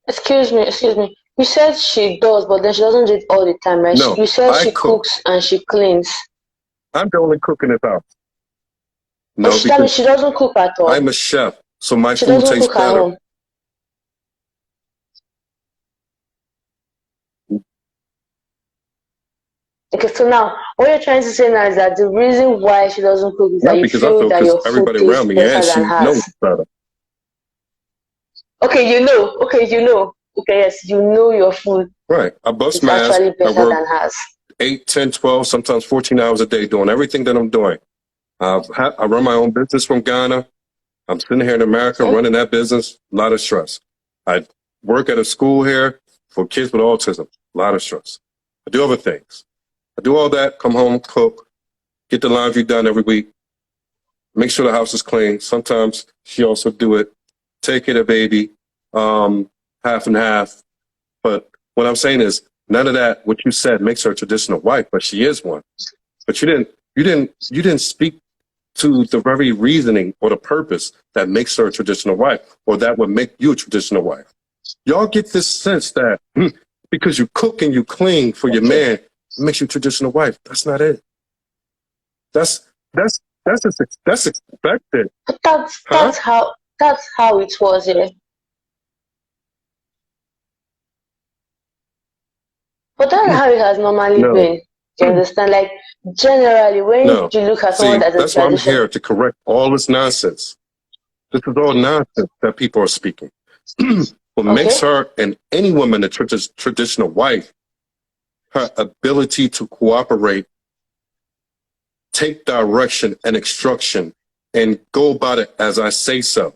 Excuse me. You said she does, but then she doesn't do it all the time, right? No, You said I she cook. cooks and she cleans. I'm the only cook in this house. But No, that because means she doesn't cook at all. I'm a chef, so my She food doesn't tastes cook at better. home. Okay, so now what you're trying to say now is that the reason why she doesn't cook is that Not you because I feel feel, that because your food everybody tastes around me better and than she knows hers. better. Okay, you know. Okay, you know. Okay, yes, you know your food Right. I bust is my ass. actually I better work than hers. 8, 10, 12, sometimes 14 hours a day doing everything that I'm doing. I run my own business from Ghana. I'm sitting here in America Okay. running that business. A lot of stress. I work at a school here for kids with autism. A lot of stress. I do other things. I do all that, come home, cook, get the laundry done every week, make sure the house is clean. Sometimes she also do it, take care of the baby, half and half. But what I'm saying is none of that, what you said, makes her a traditional wife, but she is one. But you didn't speak to the very reasoning or the purpose that makes her a traditional wife, or that would make you a traditional wife. Y'all get this sense that because you cook and you clean for your man, it makes you a traditional wife. That's not it. That's that's expected. But that's Huh? that's how it was, yeah. But that's Mm, how it has normally No, been. Do you understand? Like generally, when no. you look at someone See, that's a that's why I'm tradition, here to correct all this nonsense. This is all nonsense that people are speaking. What makes okay, her and any woman a traditional wife, her ability to cooperate, take direction and instruction, and go about it as I say so.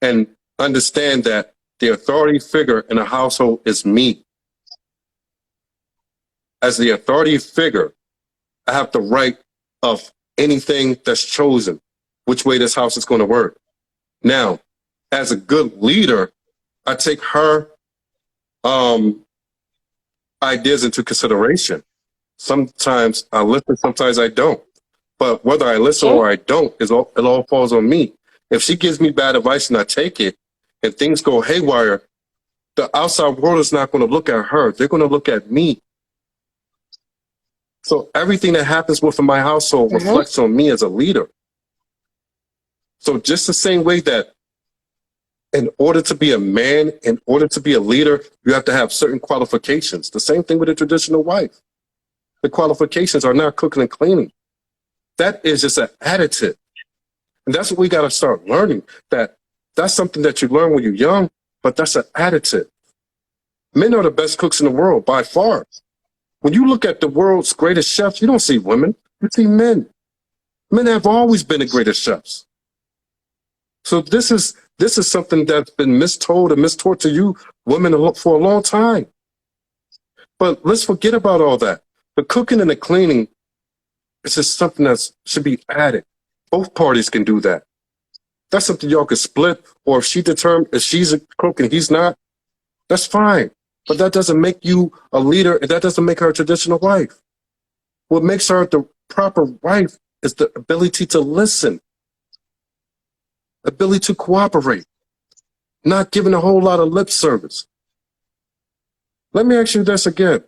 And understand that the authority figure in a household is me. As the authority figure, I have the right of anything that's chosen, which way this house is going to work. Now, as a good leader, I take her ideas into consideration. Sometimes I listen, sometimes I don't. But whether I listen okay, or I don't, it all falls on me. If she gives me bad advice and I take it, and things go haywire, the outside world is not going to look at her. They're going to look at me. So everything that happens within my household mm-hmm. reflects on me as a leader. So just the same way that in order to be a man, in order to be a leader, you have to have certain qualifications. The same thing with a traditional wife. The qualifications are not cooking and cleaning. That is just an additive. And that's what we got to start learning. That's something that you learn when you're young, but that's an additive. Men are the best cooks in the world by far. When you look at the world's greatest chefs, you don't see women, you see men. Men have always been the greatest chefs. So this is something that's been mistold and mistaught to you women for a long time. But let's forget about all that. The cooking and the cleaning is just something that should be added. Both parties can do that. That's something y'all could split, or if she's a cook and he's not, that's fine. But that doesn't make you a leader, and that doesn't make her a traditional wife. What makes her the proper wife is the ability to listen, ability to cooperate, not giving a whole lot of lip service. Let me ask you this again.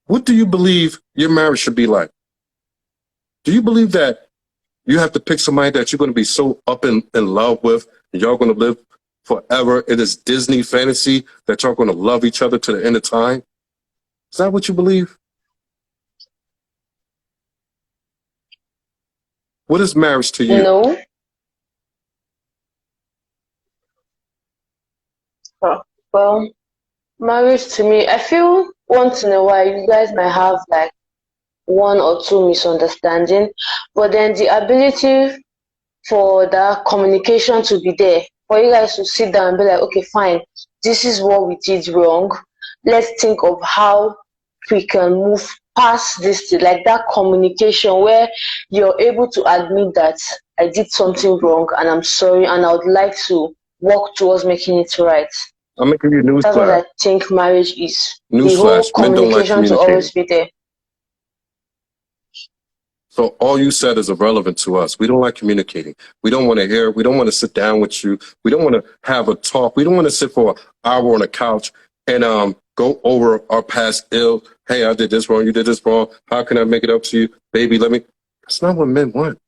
What do you believe your marriage should be like? Do you believe that you have to pick somebody that you're going to be so up in love with, and y'all going to live forever in this Disney fantasy that y'all going to love each other to the end of time? Is that what you believe? What is marriage to you? No. Well, marriage to me, I feel once in a while you guys might have like one or two misunderstanding, but then the ability for that communication to be there, for you guys to sit down and be like, okay, fine, this is what we did wrong. Let's think of how we can move past this, like that communication where you're able to admit that I did something wrong and I'm sorry and I would like to work towards making it right. I'm making you a That's what newsflash. I think marriage is. The whole Newsflash. Men don't like communication to always communicating. be there. So all you said is irrelevant to us. We don't like communicating. We don't want to hear. We don't want to sit down with you. We don't want to have a talk. We don't want to sit for an hour on a couch and go over our past ill. Hey, I did this wrong. You did this wrong. How can I make it up to you? Baby, let me. That's not what men want.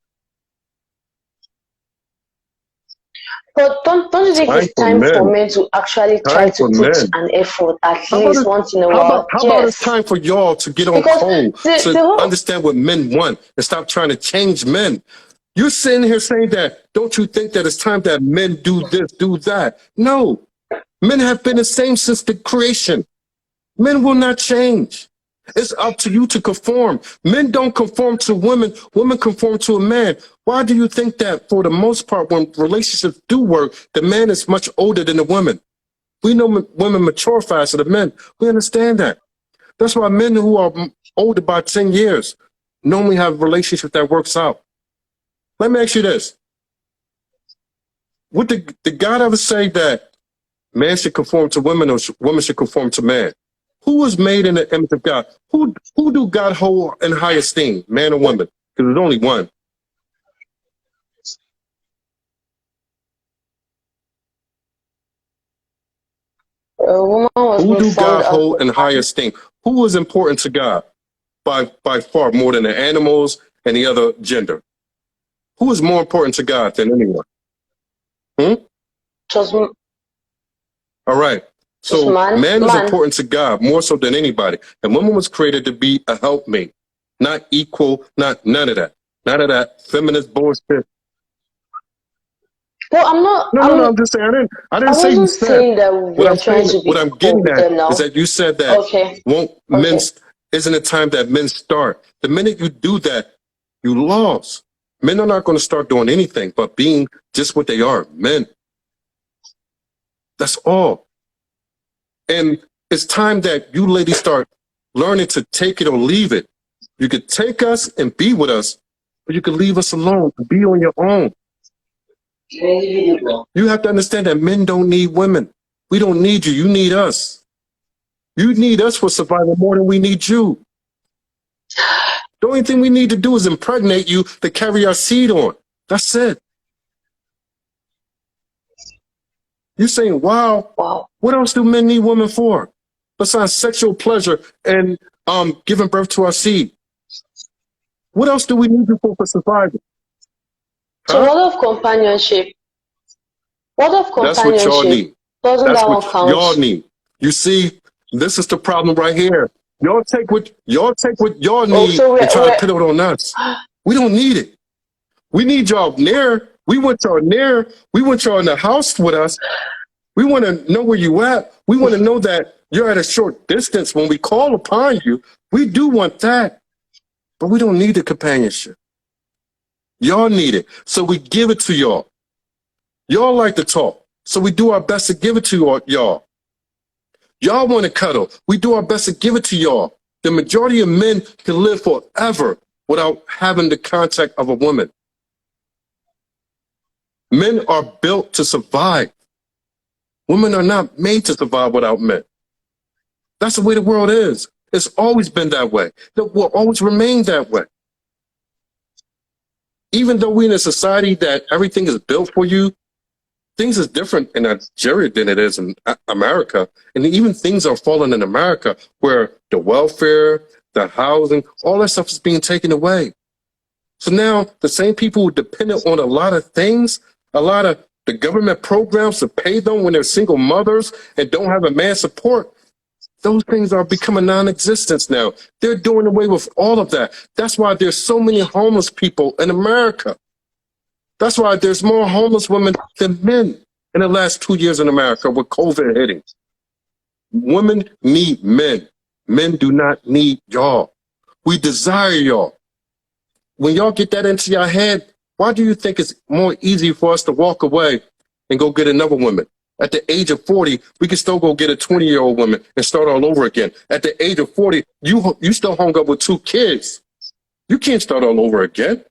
But don't you think it's time for men to actually try to put an effort at least once in a while? How about it's time for y'all to get on code to understand what men want and stop trying to change men? You're sitting here saying that, don't you think that it's time that men do this, do that? No. Men have been the same since the creation. Men will not change. It's up to you to conform. Men don't conform to women. Women conform to a man. Why do you think that for the most part, when relationships do work, the man is much older than the woman? We know women mature faster than men. We understand that. That's why men who are older by 10 years normally have a relationship that works out. Let me ask you this. Would the God ever say that man should conform to women or women should conform to man? Who was made in the image of God? Who do God hold in high esteem, man or woman? Because there's only one. Who do God hold in high esteem? Who is important to God by far more than the animals and the other gender? Who is more important to God than anyone? All right. So man is important to God more so than anybody. And woman was created to be a helpmate, not equal, none of that. None of that feminist bullshit. Well, I'm not. No, I'm just saying. I didn't say you said. That what I'm getting at is that you said that men isn't it time that men start. The minute you do that, you lost. Men are not going to start doing anything but being just what they are, men. That's all. And it's time that you ladies start learning to take it or leave it. You could take us and be with us, or you could leave us alone and be on your own. You have to understand that men don't need women. We don't need you. You need us. You need us for survival more than we need you. The only thing we need to do is impregnate you to carry our seed on. That's it. You're saying, wow, what else do men need women for? Besides sexual pleasure and giving birth to our seed. What else do we need you for survival? So what of companionship? What of companionship? That's what y'all need. That's what y'all need. You see, this is the problem right here. Y'all take what y'all need and try to put it on us. We don't need it. We need y'all near. We want y'all near. We want y'all in the house with us. We want to know where you at. We want to know that you're at a short distance when we call upon you. We do want that, but we don't need the companionship. Y'all need it, so we give it to y'all. Y'all like to talk, so we do our best to give it to y'all. Y'all want to cuddle. We do our best to give it to y'all. The majority of men can live forever without having the contact of a woman. Men are built to survive. Women are not made to survive without men. That's the way the world is. It's always been that way. It will always remain that way. Even though we're in a society that everything is built for you, things is different in Nigeria than it is in America. And even things are falling in America where the welfare, the housing, all that stuff is being taken away. So now the same people who depended on a lot of things, a lot of the government programs to pay them when they're single mothers and don't have a man's support, those things are becoming non-existent now. They're doing away with all of that. That's why there's so many homeless people in America. That's why there's more homeless women than men in the last 2 years in America with COVID hitting. Women need men. Men do not need y'all. We desire y'all. When y'all get that into your head, why do you think it's more easy for us to walk away and go get another woman? At the age of 40, we can still go get a 20-year-old woman and start all over again. At the age of 40, you still hung up with 2 kids. You can't start all over again.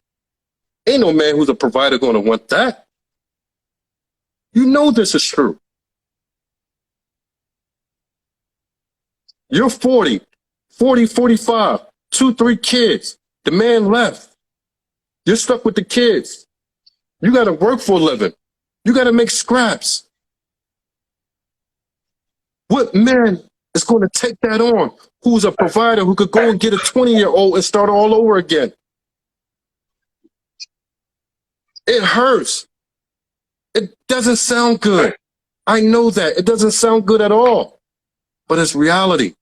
Ain't no man who's a provider going to want that. You know this is true. You're 40, 45, 2, 3 kids. The man left. You're stuck with the kids. You got to work for a living. You got to make scraps. What man is going to take that on? Who's a provider who could go and get a 20-year-old and start all over again? It hurts. It doesn't sound good. I know that. It doesn't sound good at all. But it's reality.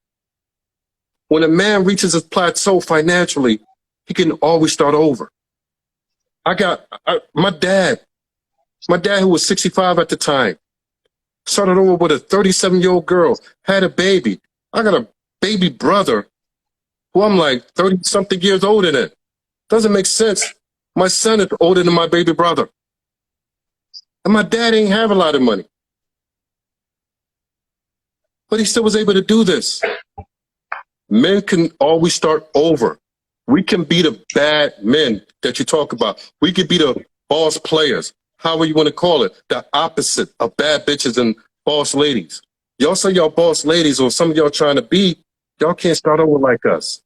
When a man reaches his plateau financially, he can always start over. My dad who was 65 at the time, started over with a 37-year-old girl, had a baby. I got a baby brother who I'm like 30-something years older than. Doesn't make sense. My son is older than my baby brother. And my dad ain't have a lot of money. But he still was able to do this. Men can always start over. We can be the bad men that you talk about. We could be the boss players, however you want to call it, the opposite of bad bitches and boss ladies. Y'all say y'all boss ladies, or some of y'all trying to be, y'all can't start over like us.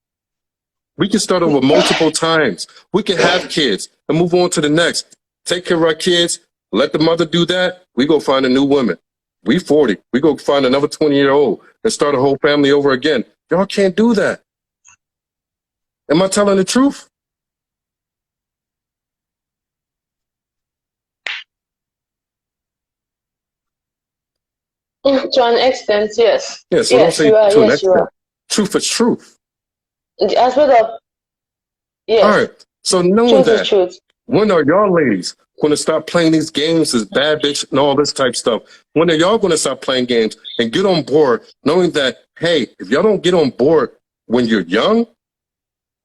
We can start over multiple times. We can have kids and move on to the next. Take care of our kids, let the mother do that. We go find a new woman. We 40. We go find another 20-year-old and start a whole family over again. Y'all can't do that. Am I telling the truth? To an extent, yes. Yeah, so Yes, don't say you are. to an Yes, you extent. are. Truth is truth. The aspect of, All yes, right. So knowing truth is that, truth. when are y'all ladies going to stop playing these games as bad bitch and all this type stuff? When are y'all going to stop playing games and get on board knowing that, hey, if y'all don't get on board when you're young,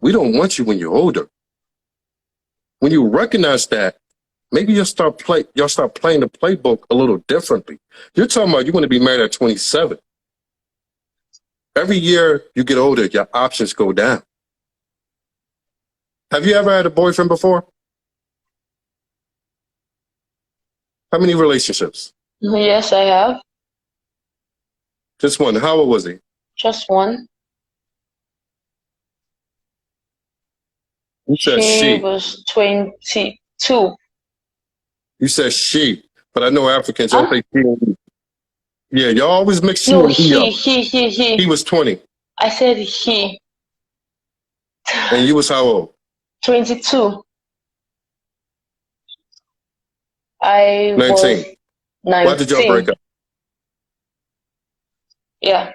we don't want you when you're older. When you recognize that, maybe you'll start playing the playbook a little differently. You're talking about you're going to be married at 27. Every year you get older, your options go down. Have you ever had a boyfriend before? How many relationships? Yes, I have. Just one. How old was he? Just one. You said She she. was 22. You said she. But I know Africans, y'all Huh? say she and he. Yeah, y'all always mix she No, and he up. he. He was 20. I said he. And you was how old? 22. I was 19. Why did y'all break 19. up? Yeah.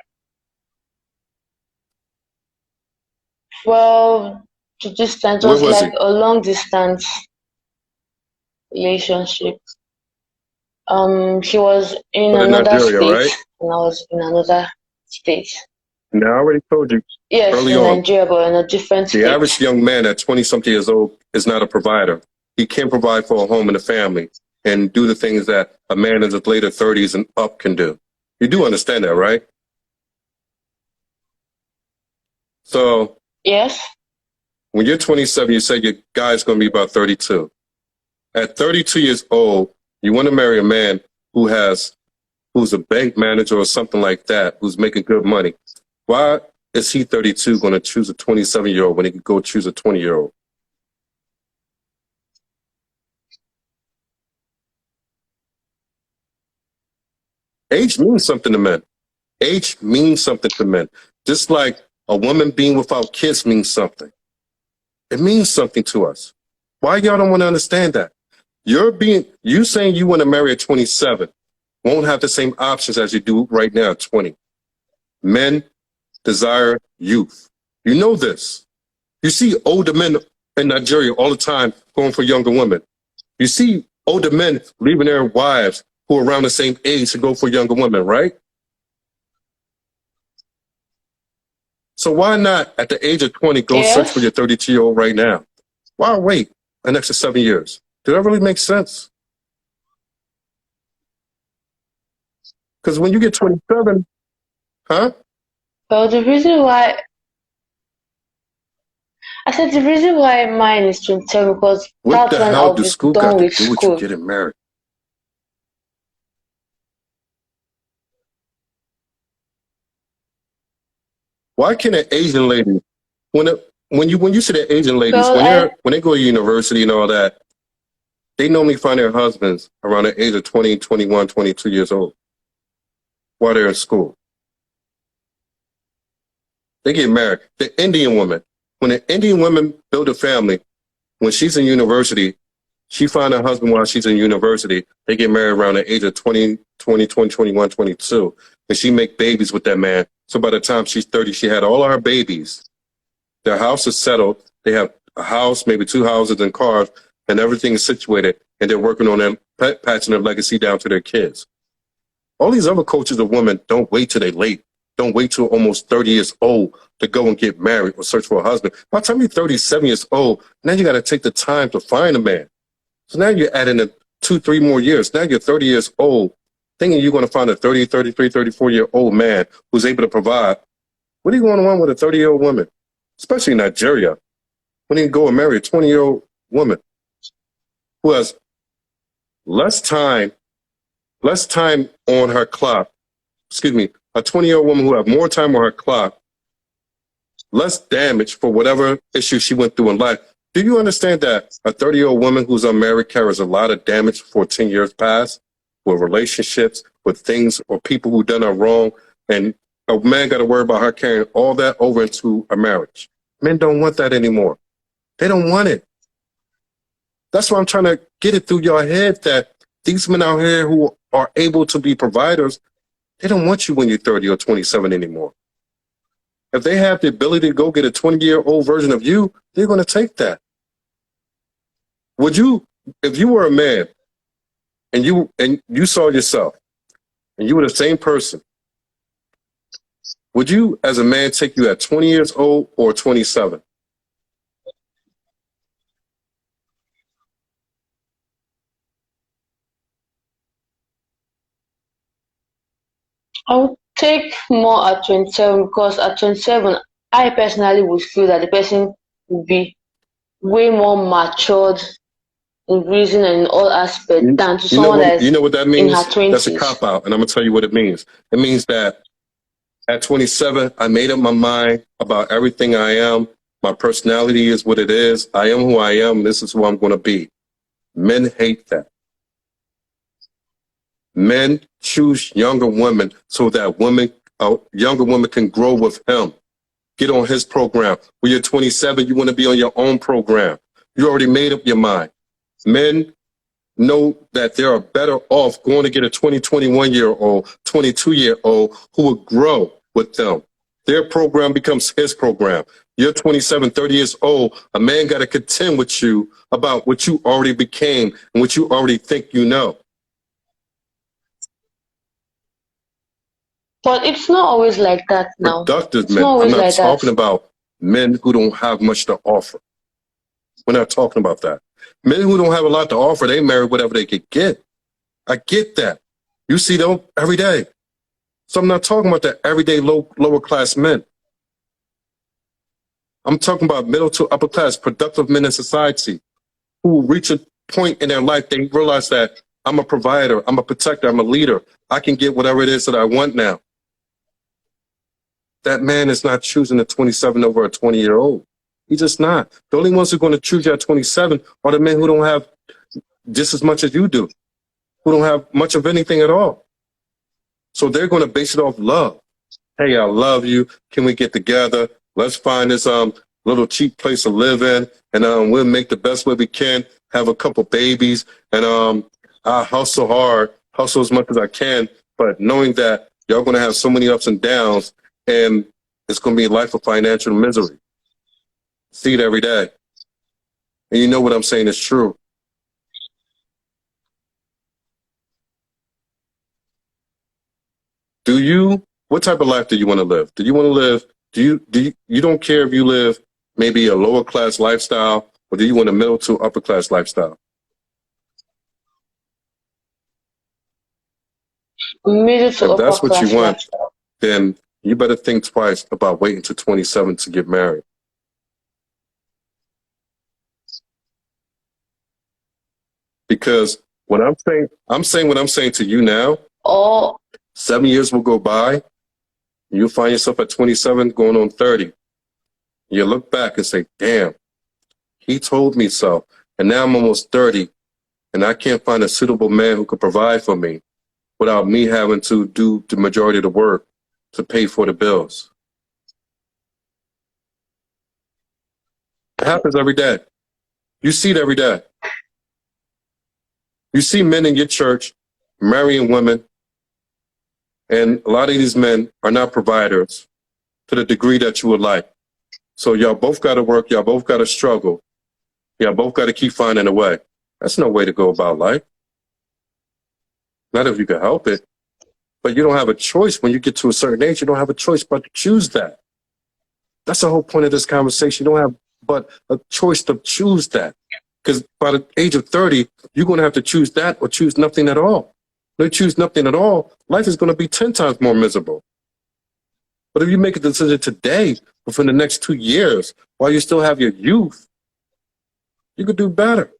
Well, the distance Where was was like he? a long distance relationship. He was in But in another Nigeria, state right? and I was in another state. Now, I already told you Yes, early in on, Nigeria, but in a different the state. average young man at 20-something years old is not a provider. He can't provide for a home and a family and do the things that a man in his later 30s and up can do. You do understand that, right? So Yes. when you're 27, you say your guy's going to be about 32. At 32 years old, you want to marry a man who's a bank manager or something like that, who's making good money. Why is he 32 going to choose a 27-year-old when he could go choose a 20-year-old? Age means something to men. Age means something to men. Just like a woman being without kids means something. It means something to us. Why y'all don't want to understand that? You saying you want to marry at 27 won't have the same options as you do right now at 20. Men desire youth. You know this. You see older men in Nigeria all the time going for younger women. You see older men leaving their wives who are around the same age to go for younger women, right? So why not at the age of 20 go search for Yes. your 32-year-old right now? Why wait an extra 7 years? Does that really make sense? Because when you get 27, huh? Well, the reason why I said the reason why mine is 27 because What that's the when hell I'll do be school got done to with do with you school. getting married? Why can't an Asian lady, when when you see the Asian ladies, Well, when they go to university and all that, they normally find their husbands around the age of 20, 21, 22 years old while they're in school. They get married. The Indian woman, when an Indian woman build a family, when she's in university, she find a husband while she's in university. They get married around the age of 21, 22. And she make babies with that man. So by the time she's 30, she had all of her babies. Their house is settled. They have a house, maybe 2 houses and cars, and everything is situated. And they're working on their passing their legacy down to their kids. All these other cultures of women don't wait till they're late. Don't wait till almost 30 years old to go and get married or search for a husband. By the time you're 37 years old, now you got to take the time to find a man. So now you're adding in 2, 3 more years. Now you're 30 years old, thinking you're going to find a 30, 33, 34-year-old man who's able to provide. What are you going to want with a 30-year-old woman? Especially in Nigeria. When you go and marry a 20-year-old woman who has less time on her clock, a 20-year-old woman who has more time on her clock, less damage for whatever issue she went through in life. Do you understand that a 30-year-old woman who's unmarried carries a lot of damage for 10 years past with relationships, with things or people who done her wrong? And a man got to worry about her carrying all that over into a marriage. Men don't want that anymore. They don't want it. That's why I'm trying to get it through your head that these men out here who are able to be providers, they don't want you when you're 30 or 27 anymore. If they have the ability to go get a 20-year-old version of you, they're going to take that. Would you, if you were a man and you saw yourself and you were the same person, would you as a man take you at 20 years old or 27? I would take more at 27 because at 27, I personally would feel that the person would be way more matured in reason and in all aspects than to someone that You is know what that in means? her That's a 20s. cop out, and I'm gonna tell you what it means. It means that at 27, I made up my mind about everything I am. My personality is what it is. I am who I am. This is who I'm going to be. Men hate that. Men choose younger women so that younger women can grow with him. Get on his program. When you're 27, you want to be on your own program. You already made up your mind. Men know that they are better off going to get a 20, 21-year-old, 22-year-old who will grow with them. Their program becomes his program. You're 27, 30 years old. A man got to contend with you about what you already became and what you already think you know. But it's not always like that now. Productive It's men. not I'm always not like talking that. about men who don't have much to offer. We're not talking about that. Men who don't have a lot to offer, they marry whatever they could get. I get that. You see them every day. So I'm not talking about the everyday lower class men. I'm talking about middle to upper class, productive men in society who reach a point in their life, they realize that I'm a provider, I'm a protector, I'm a leader. I can get whatever it is that I want now. That man is not choosing a 27 over a 20-year-old. He's just not. The only ones who are going to choose you at 27 are the men who don't have just as much as you do, who don't have much of anything at all. So they're going to base it off love. Hey, I love you. Can we get together? Let's find this little cheap place to live in, and we'll make the best way we can, have a couple babies, and I hustle hard, hustle as much as I can, but knowing that y'all going to have so many ups and downs, and it's going to be a life of financial misery. See it every day. And you know what I'm saying is true. What type of life do you want to live? Do you want to live, you don't care if you live maybe a lower class lifestyle, or do you want a middle to upper class lifestyle? Middle to If upper that's what you class want, lifestyle. then you better think twice about waiting to 27 to get married. Because when I'm saying what I'm saying to you now, Or 7 years will go by, you'll find yourself at 27 going on 30. You look back and say, damn, he told me so. And now I'm almost 30 and I can't find a suitable man who could provide for me without me having to do the majority of the work to pay for the bills. It happens every day. You see it every day. You see men in your church marrying women, and a lot of these men are not providers to the degree that you would like. So y'all both got to work. Y'all both got to struggle. Y'all both got to keep finding a way. That's no way to go about life. Not if you can help it. But you don't have a choice. When you get to a certain age, you don't have a choice but to choose that. That's the whole point of this conversation. You don't have but a choice to choose that. Because by the age of 30, you're going to have to choose that or choose nothing at all. If you choose nothing at all, life is going to be 10 times more miserable. But if you make a decision today, within the next 2 years, while you still have your youth, you could do better.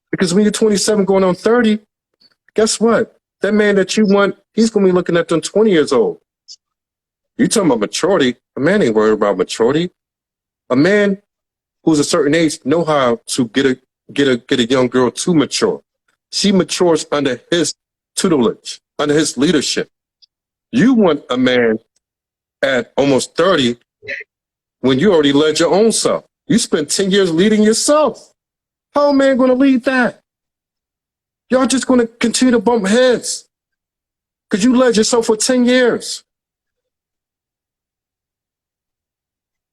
Because when you're 27 going on 30, guess what? That man that you want, he's going to be looking at them 20 years old. You talking about maturity. A man ain't worried about maturity. A man who's a certain age know how to get a young girl to mature. She matures under his tutelage, under his leadership. You want a man at almost 30 when you already led your own self. You spent 10 years leading yourself. How a man going to lead that? Y'all just going to continue to bump heads because you led yourself for 10 years.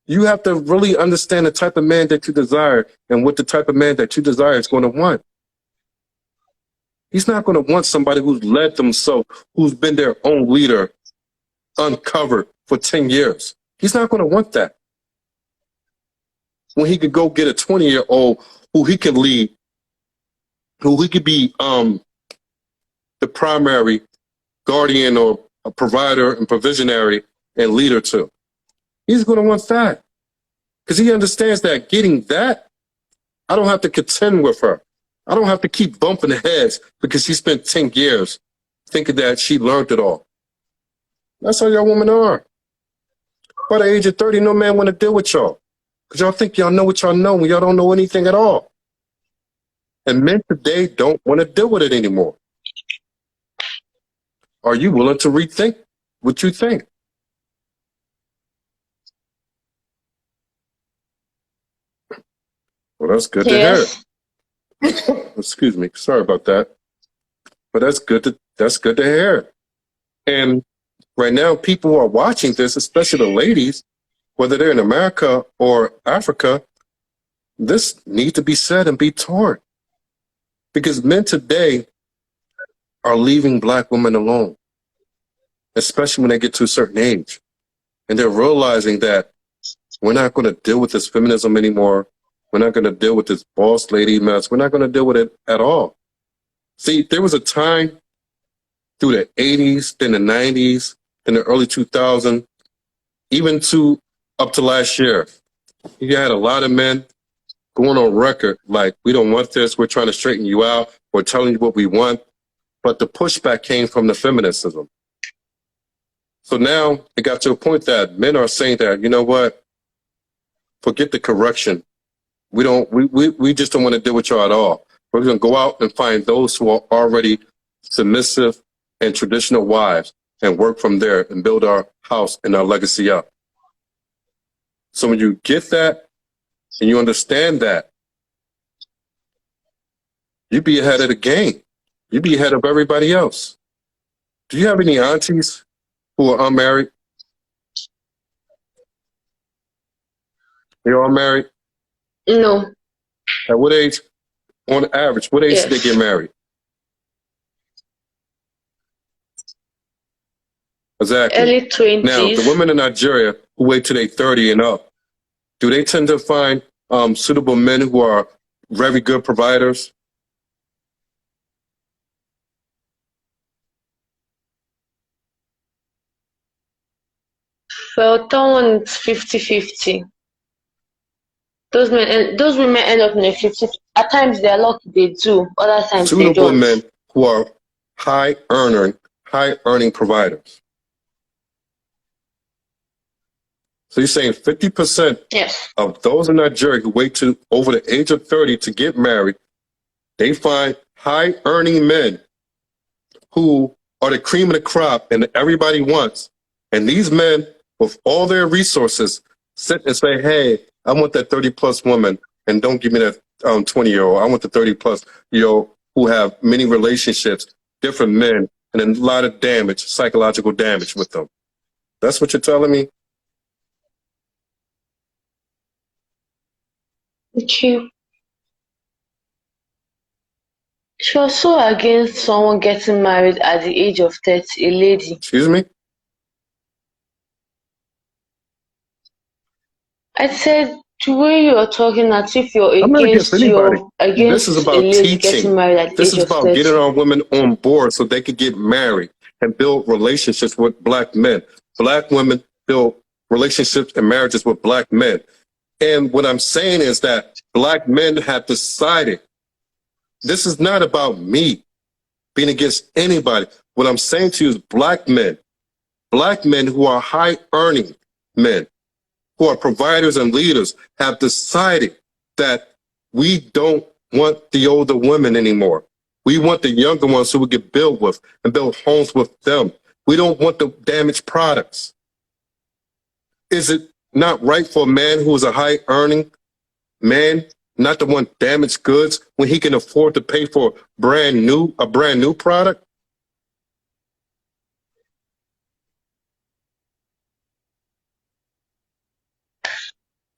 You have to really understand the type of man that you desire and what the type of man that you desire is going to want. He's not going to want somebody who's led themselves, who's been their own leader, uncovered for 10 years. He's not going to want that. When he could go get a 20-year-old who he can lead, who he could be the primary guardian or a provider and provisionary and leader to. He's going to want that because he understands that getting that, I don't have to contend with her. I don't have to keep bumping heads because she spent 10 years thinking that she learned it all. That's how y'all women are. By the age of 30, no man want to deal with y'all because y'all think y'all know what y'all know when y'all don't know anything at all. And men today don't want to deal with it anymore. Are you willing to rethink what you think? Well, that's good to hear. Excuse me. Sorry about that. But that's good to hear. And right now, people who are watching this, especially the ladies, whether they're in America or Africa, this needs to be said and be taught. Because men today are leaving black women alone, especially when they get to a certain age. And they're realizing that we're not going to deal with this feminism anymore. We're not going to deal with this boss lady mess. We're not going to deal with it at all. See, there was a time through the 80s, then the 90s, then the early 2000s, even up to last year. You had a lot of men going on record like, we don't want this. We're trying to straighten you out. We're telling you what we want. But the pushback came from the feminism. So now it got to a point that men are saying that, you know what? Forget the correction. We just don't want to deal with y'all at all. We're going to go out and find those who are already submissive and traditional wives and work from there and build our house and our legacy up. So when you get that and you understand that, you be ahead of the game. You be ahead of everybody else. Do you have any aunties who are unmarried? You're all married? No. At what age, on average, what age did they get married? Exactly. Early 20s. Now, the women in Nigeria who wait till they're 30 and up, do they tend to find suitable men who are very good providers? For someone, it's 50-50. Those women end up in a 50. At times they're lucky, they do. Other times they don't. Suitable men who are high earning providers. So you're saying 50% Yes. of those in Nigeria who wait to over the age of 30 to get married, they find high earning men who are the cream of the crop and that everybody wants. And these men, with all their resources, sit and say, hey, I want that 30 plus woman, and don't give me that 20-year-old. I want the 30 plus year old who have many relationships, different men, and a lot of damage, psychological damage with them. That's what you're telling me? She was so against someone getting married at the age of 30, a lady. Excuse me? I said the way you're talking as if you're I'm not against against anybody. against This is a about lady getting teaching. married at the This age is of about 30. getting our women on board so they could get married and build relationships with black men. Black women build relationships and marriages with black men. And what I'm saying is that black men have decided this is not about me being against anybody. What I'm saying to you is black men who are high earning men, who are providers and leaders, have decided that we don't want the older women anymore. We want the younger ones who we can build with and build homes with them. We don't want the damaged products. Is it not right for a man who is a high earning man not to want damaged goods when he can afford to pay for a brand new product?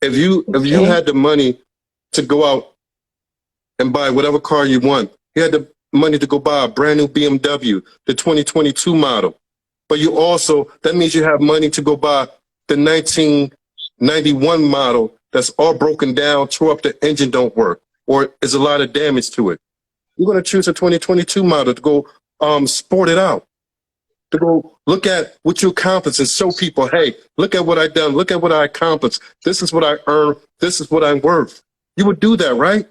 If you had the money to go out and buy whatever car you want, you had the money to go buy a brand new BMW, the 2022 model. But you also, that means you have money to go buy the 1991 model that's all broken down, tore up, the engine don't work, or is a lot of damage to it. You're going to choose a 2022 model to go sport it out, to go look at what you accomplished and show people, hey, look at what I done, look at what I accomplished. This is what I earned. This is what I'm worth. You would do that, right?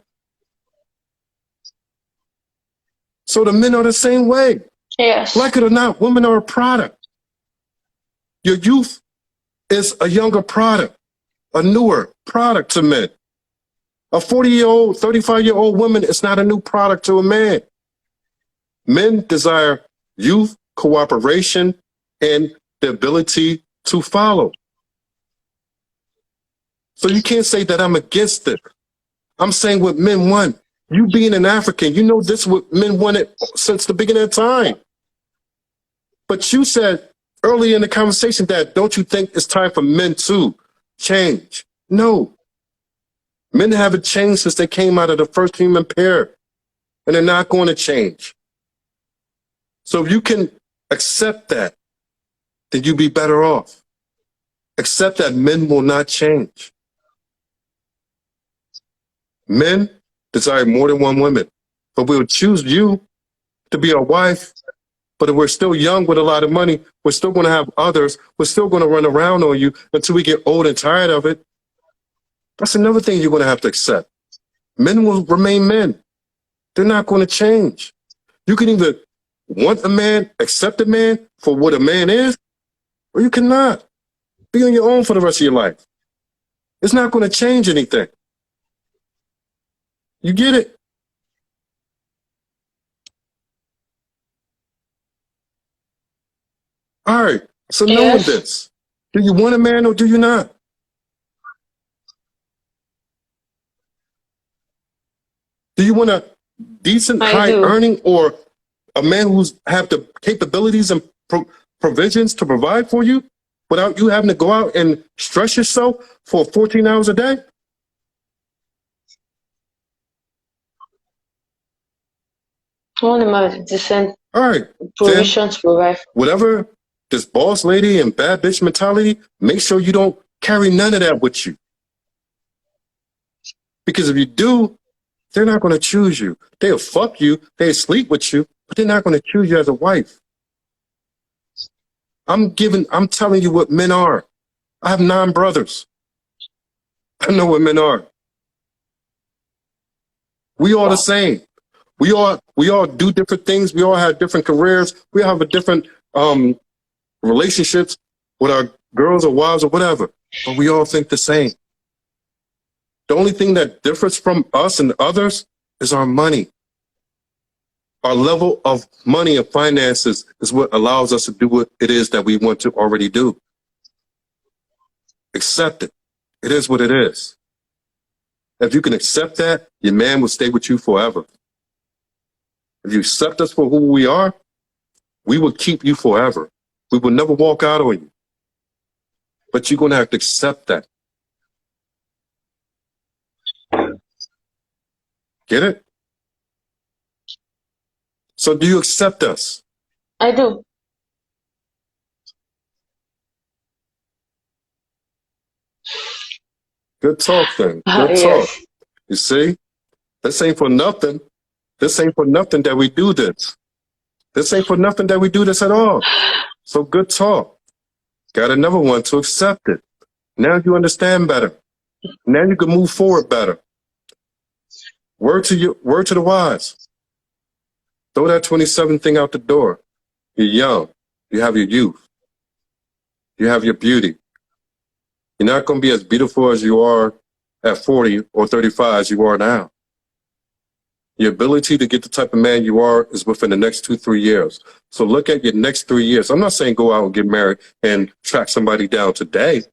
So the men are the same way. Yes. Like it or not, women are a product. Your youth is a younger product, a newer product to men. A 40-year-old, 35-year-old woman is not a new product to a man. Men desire youth, cooperation, and the ability to follow. So you can't say that I'm against it. I'm saying what men want. You being an African, you know this is what men wanted since the beginning of time. But you said earlier in the conversation that don't you think it's time for men to change? No. Men haven't changed since they came out of the first human pair, and they're not going to change. So if you can accept that, then you'd be better off. Accept that men will not change. Men desire more than one woman, but we'll choose you to be our wife. But if we're still young with a lot of money, we're still going to have others. We're still going to run around on you until we get old and tired of it. That's another thing you're going to have to accept. Men will remain men. They're not going to change. You can either want a man, accept a man for what a man is, or you cannot. Be on your own for the rest of your life. It's not going to change anything. You get it? All right. So knowing this, do you want a man or do you not? Do you want a decent, high earning, or a man who's have the capabilities and provisions to provide for you without you having to go out and stress yourself for 14 hours a day? I want a man with decent All right. provision to provide. Whatever this boss lady and bad bitch mentality, make sure you don't carry none of that with you. Because if you do, they're not going to choose you. They'll fuck you, they'll sleep with you, but they're not going to choose you as a wife. I'm telling you what men are. I have 9 brothers. I know what men are. We all the same. We all do different things. We all have different careers. We have a different relationships with our girls or wives or whatever. but we all think the same. The only thing that differs from us and others is our money. Our level of money and finances is what allows us to do what it is that we want to already do. Accept it. It is what it is. If you can accept that, your man will stay with you forever. If you accept us for who we are, we will keep you forever. We will never walk out on you. But you're going to have to accept that. Get it? So do you accept us? I do. Good talk then. Good talk. Yes. You see? This ain't for nothing. This ain't for nothing that we do this. This ain't for nothing that we do this at all. So good talk. Got another one to accept it. Now you understand better. Now you can move forward better. Word to the wise. Throw that 27 thing out the door. You're young. You have your youth. You have your beauty. You're not going to be as beautiful as you are at 40 or 35 as you are now. Your ability to get the type of man you are is within the next 2-3 years. So look at your next 3 years. I'm not saying go out and get married and track somebody down today.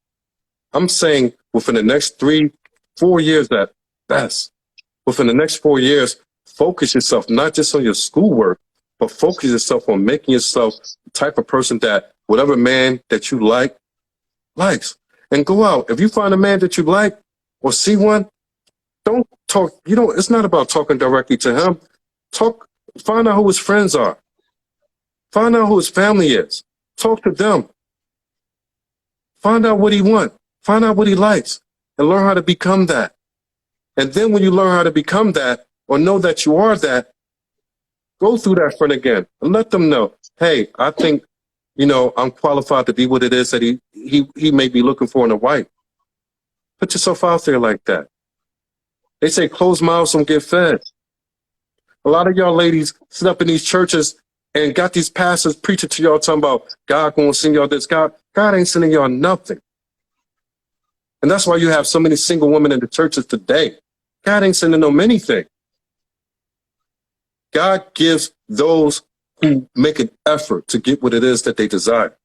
I'm saying within the next 3-4 years at best. Within the next 4 years, focus yourself not just on your schoolwork, but focus yourself on making yourself the type of person that whatever man that you likes. And go out. If you find a man that you like or see one, don't talk. It's not about talking directly to him. Find out who his friends are. Find out who his family is. Talk to them. Find out what he wants. Find out what he likes and learn how to become that. And then when you learn how to become that or know that you are that, go through that friend again and let them know, hey, I think, I'm qualified to be what it is that he may be looking for in a wife. Put yourself out there like that. They say closed mouths don't get fed. A lot of y'all ladies sit up in these churches and got these pastors preaching to y'all talking about God gonna send y'all this. God ain't sending y'all nothing. And that's why you have so many single women in the churches today. God ain't sending them anything. God gives those who make an effort to get what it is that they desire.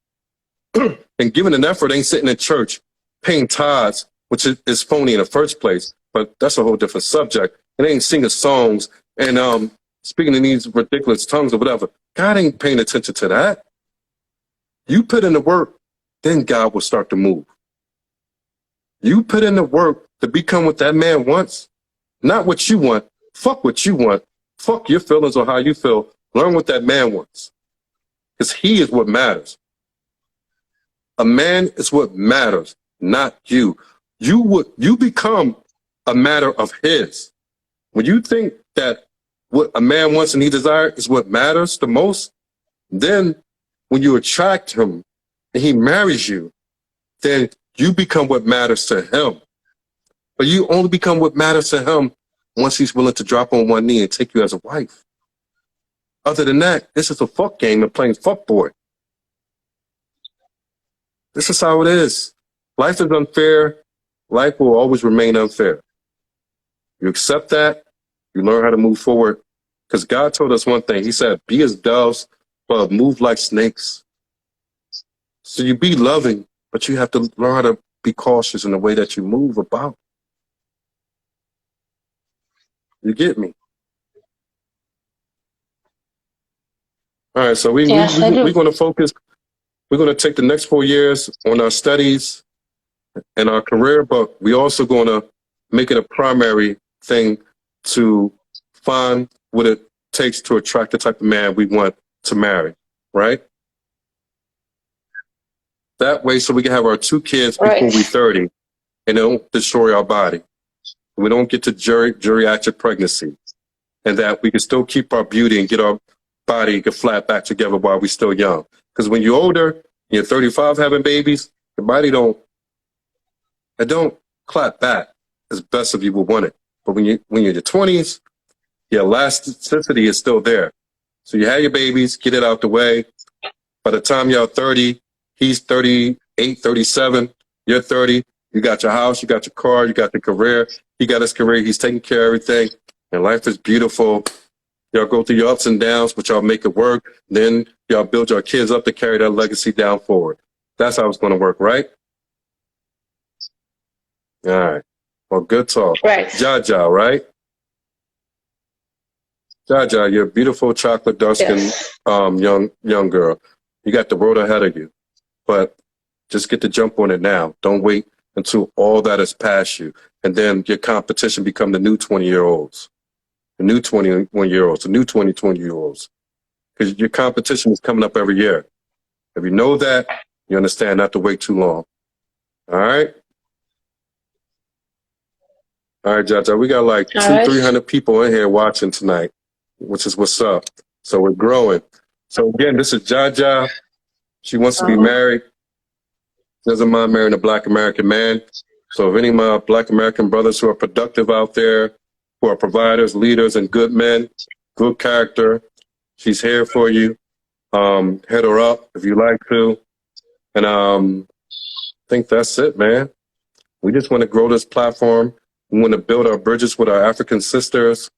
And giving an effort ain't sitting in church paying tithes, which is phony in the first place, but that's a whole different subject. It ain't singing songs and speaking in these ridiculous tongues or whatever. God ain't paying attention to that. You put in the work, then God will start to move. You put in the work to become what that man wants, not what you want. Fuck what you want. Fuck your feelings or how you feel. Learn what that man wants. Because he is what matters. A man is what matters, not you. You become a matter of his. When you think that what a man wants and he desires is what matters the most, then when you attract him and he marries you, then you become what matters to him. But you only become what matters to him once he's willing to drop on one knee and take you as a wife. Other than that, this is a fuck game and playing fuck boy. This is how it is. Life is unfair. Life will always remain unfair. You accept that, you learn how to move forward. Because God told us one thing. He said, be as doves, but move like snakes. So you be loving, but you have to learn how to be cautious in the way that you move about. You get me? All right, so we're going to focus. We're going to take the next 4 years on our studies and our career, but we're also going to make it a primary thing to find what it takes to attract the type of man we want to marry, right? That way, so we can have our 2 kids before we're 30 and don't destroy our body. We don't get to geriatric pregnancy, and that we can still keep our beauty and get our body get flat back together while we're still young. Because when you're older, you're 35 having babies, your body don't clap back as best as you would want it. But when you're in your 20s, your elasticity is still there. So you have your babies, get it out the way. By the time you're 30, he's 38, 37, You're 30. You got your house. You got your car. You got your career. He got his career. He's taking care of everything. And life is beautiful. Y'all go through your ups and downs, but y'all make it work. Then y'all build your kids up to carry that legacy down forward. That's how it's going to work, right? All right. Well, good talk. Right. Jaja, right? Jaja, you're a beautiful chocolate dark-skinned Yes. young girl. You got the world ahead of you. But just get the jump on it now. Don't wait until all that is past you. And then your competition become the new 20-year-olds. The new 21-year-olds, the new 20-year-olds. Because your competition is coming up every year. If you know that, you understand not to wait too long. All right? All right, Jaja, we got like All right. 300 people in here watching tonight, which is what's up. So we're growing. So again, this is Jaja. She wants to be married. Doesn't mind marrying a Black American man. So if any of my Black American brothers who are productive out there, who are providers, leaders, and good men, good character, she's here for you. Hit her up if you like to. And I think that's it, man. We just want to grow this platform. We want to build our bridges with our African sisters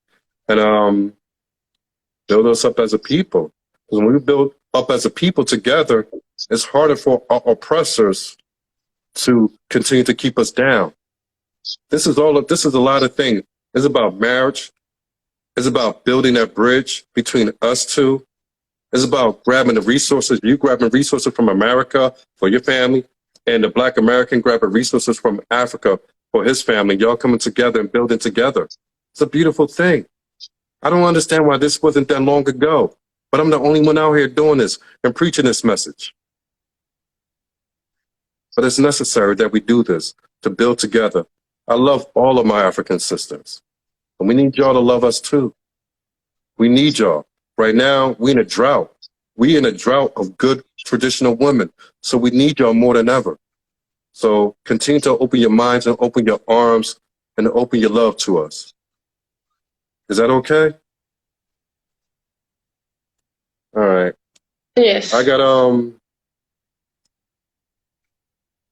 and build us up as a people. Because when we build up as a people together, it's harder for our oppressors to continue to keep us down. This is a lot of things. It's about marriage. It's about building that bridge between us two. It's about grabbing the resources. You grabbing resources from America for your family, and the Black American grabbing resources from Africa for his family. Y'all coming together and building together. It's a beautiful thing. I don't understand why this wasn't that long ago, but I'm the only one out here doing this and preaching this message. But it's necessary that we do this to build together. I love all of my African sisters, and we need y'all to love us too. We need y'all. Right now, we in a drought. We in a drought of good traditional women, so we need y'all more than ever. So continue to open your minds and open your arms and open your love to us. Is that okay? All right. Yes. I got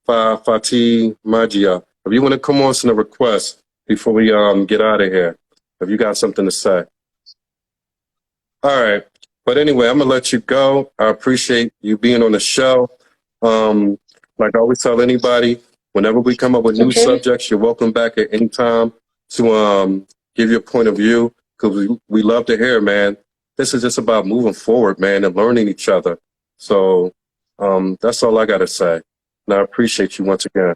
Fatih Magia. If you want to come on, send a request before we get out of here. If you got something to say. All right. But anyway, I'm gonna let you go. I appreciate you being on the show. Like I always tell anybody, whenever we come up with new subjects, you're welcome back at any time to give your point of view, because we love to hear, man. This is just about moving forward, man, and learning each other. So that's all I got to say. And I appreciate you once again.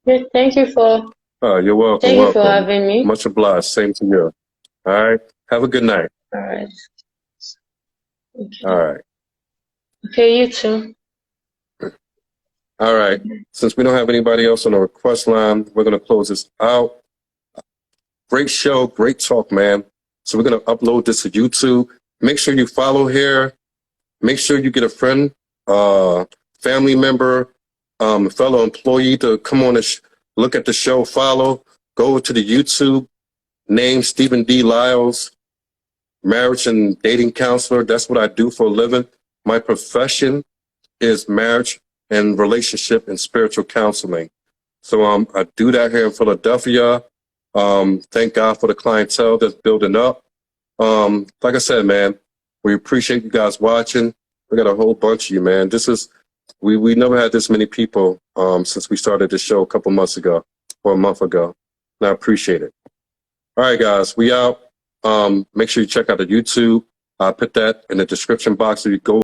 Great. Thank you for. You're welcome. Thank you for having me. Much obliged. Same to you. All right. Have a good night. All right. Okay. All right. Okay, you too. All right. Since we don't have anybody else on the request line, we're going to close this out. Great show. Great talk, man. So we're going to upload this to YouTube. Make sure you follow here. Make sure you get a friend, family member, fellow employee to come on and look at the show, follow. Go to the YouTube, name Stephen D. Lyles, marriage and dating counselor. That's what I do for a living. My profession is marriage and relationship and spiritual counseling. So I do that here in Philadelphia. Thank God for the clientele that's building up. Like I said, man, we appreciate you guys watching. We got a whole bunch of you, man. This is, we never had this many people since we started the show a couple months ago or a month ago. And I appreciate it. All right, guys, we out. Make sure you check out the YouTube. I'll put that in the description box if you go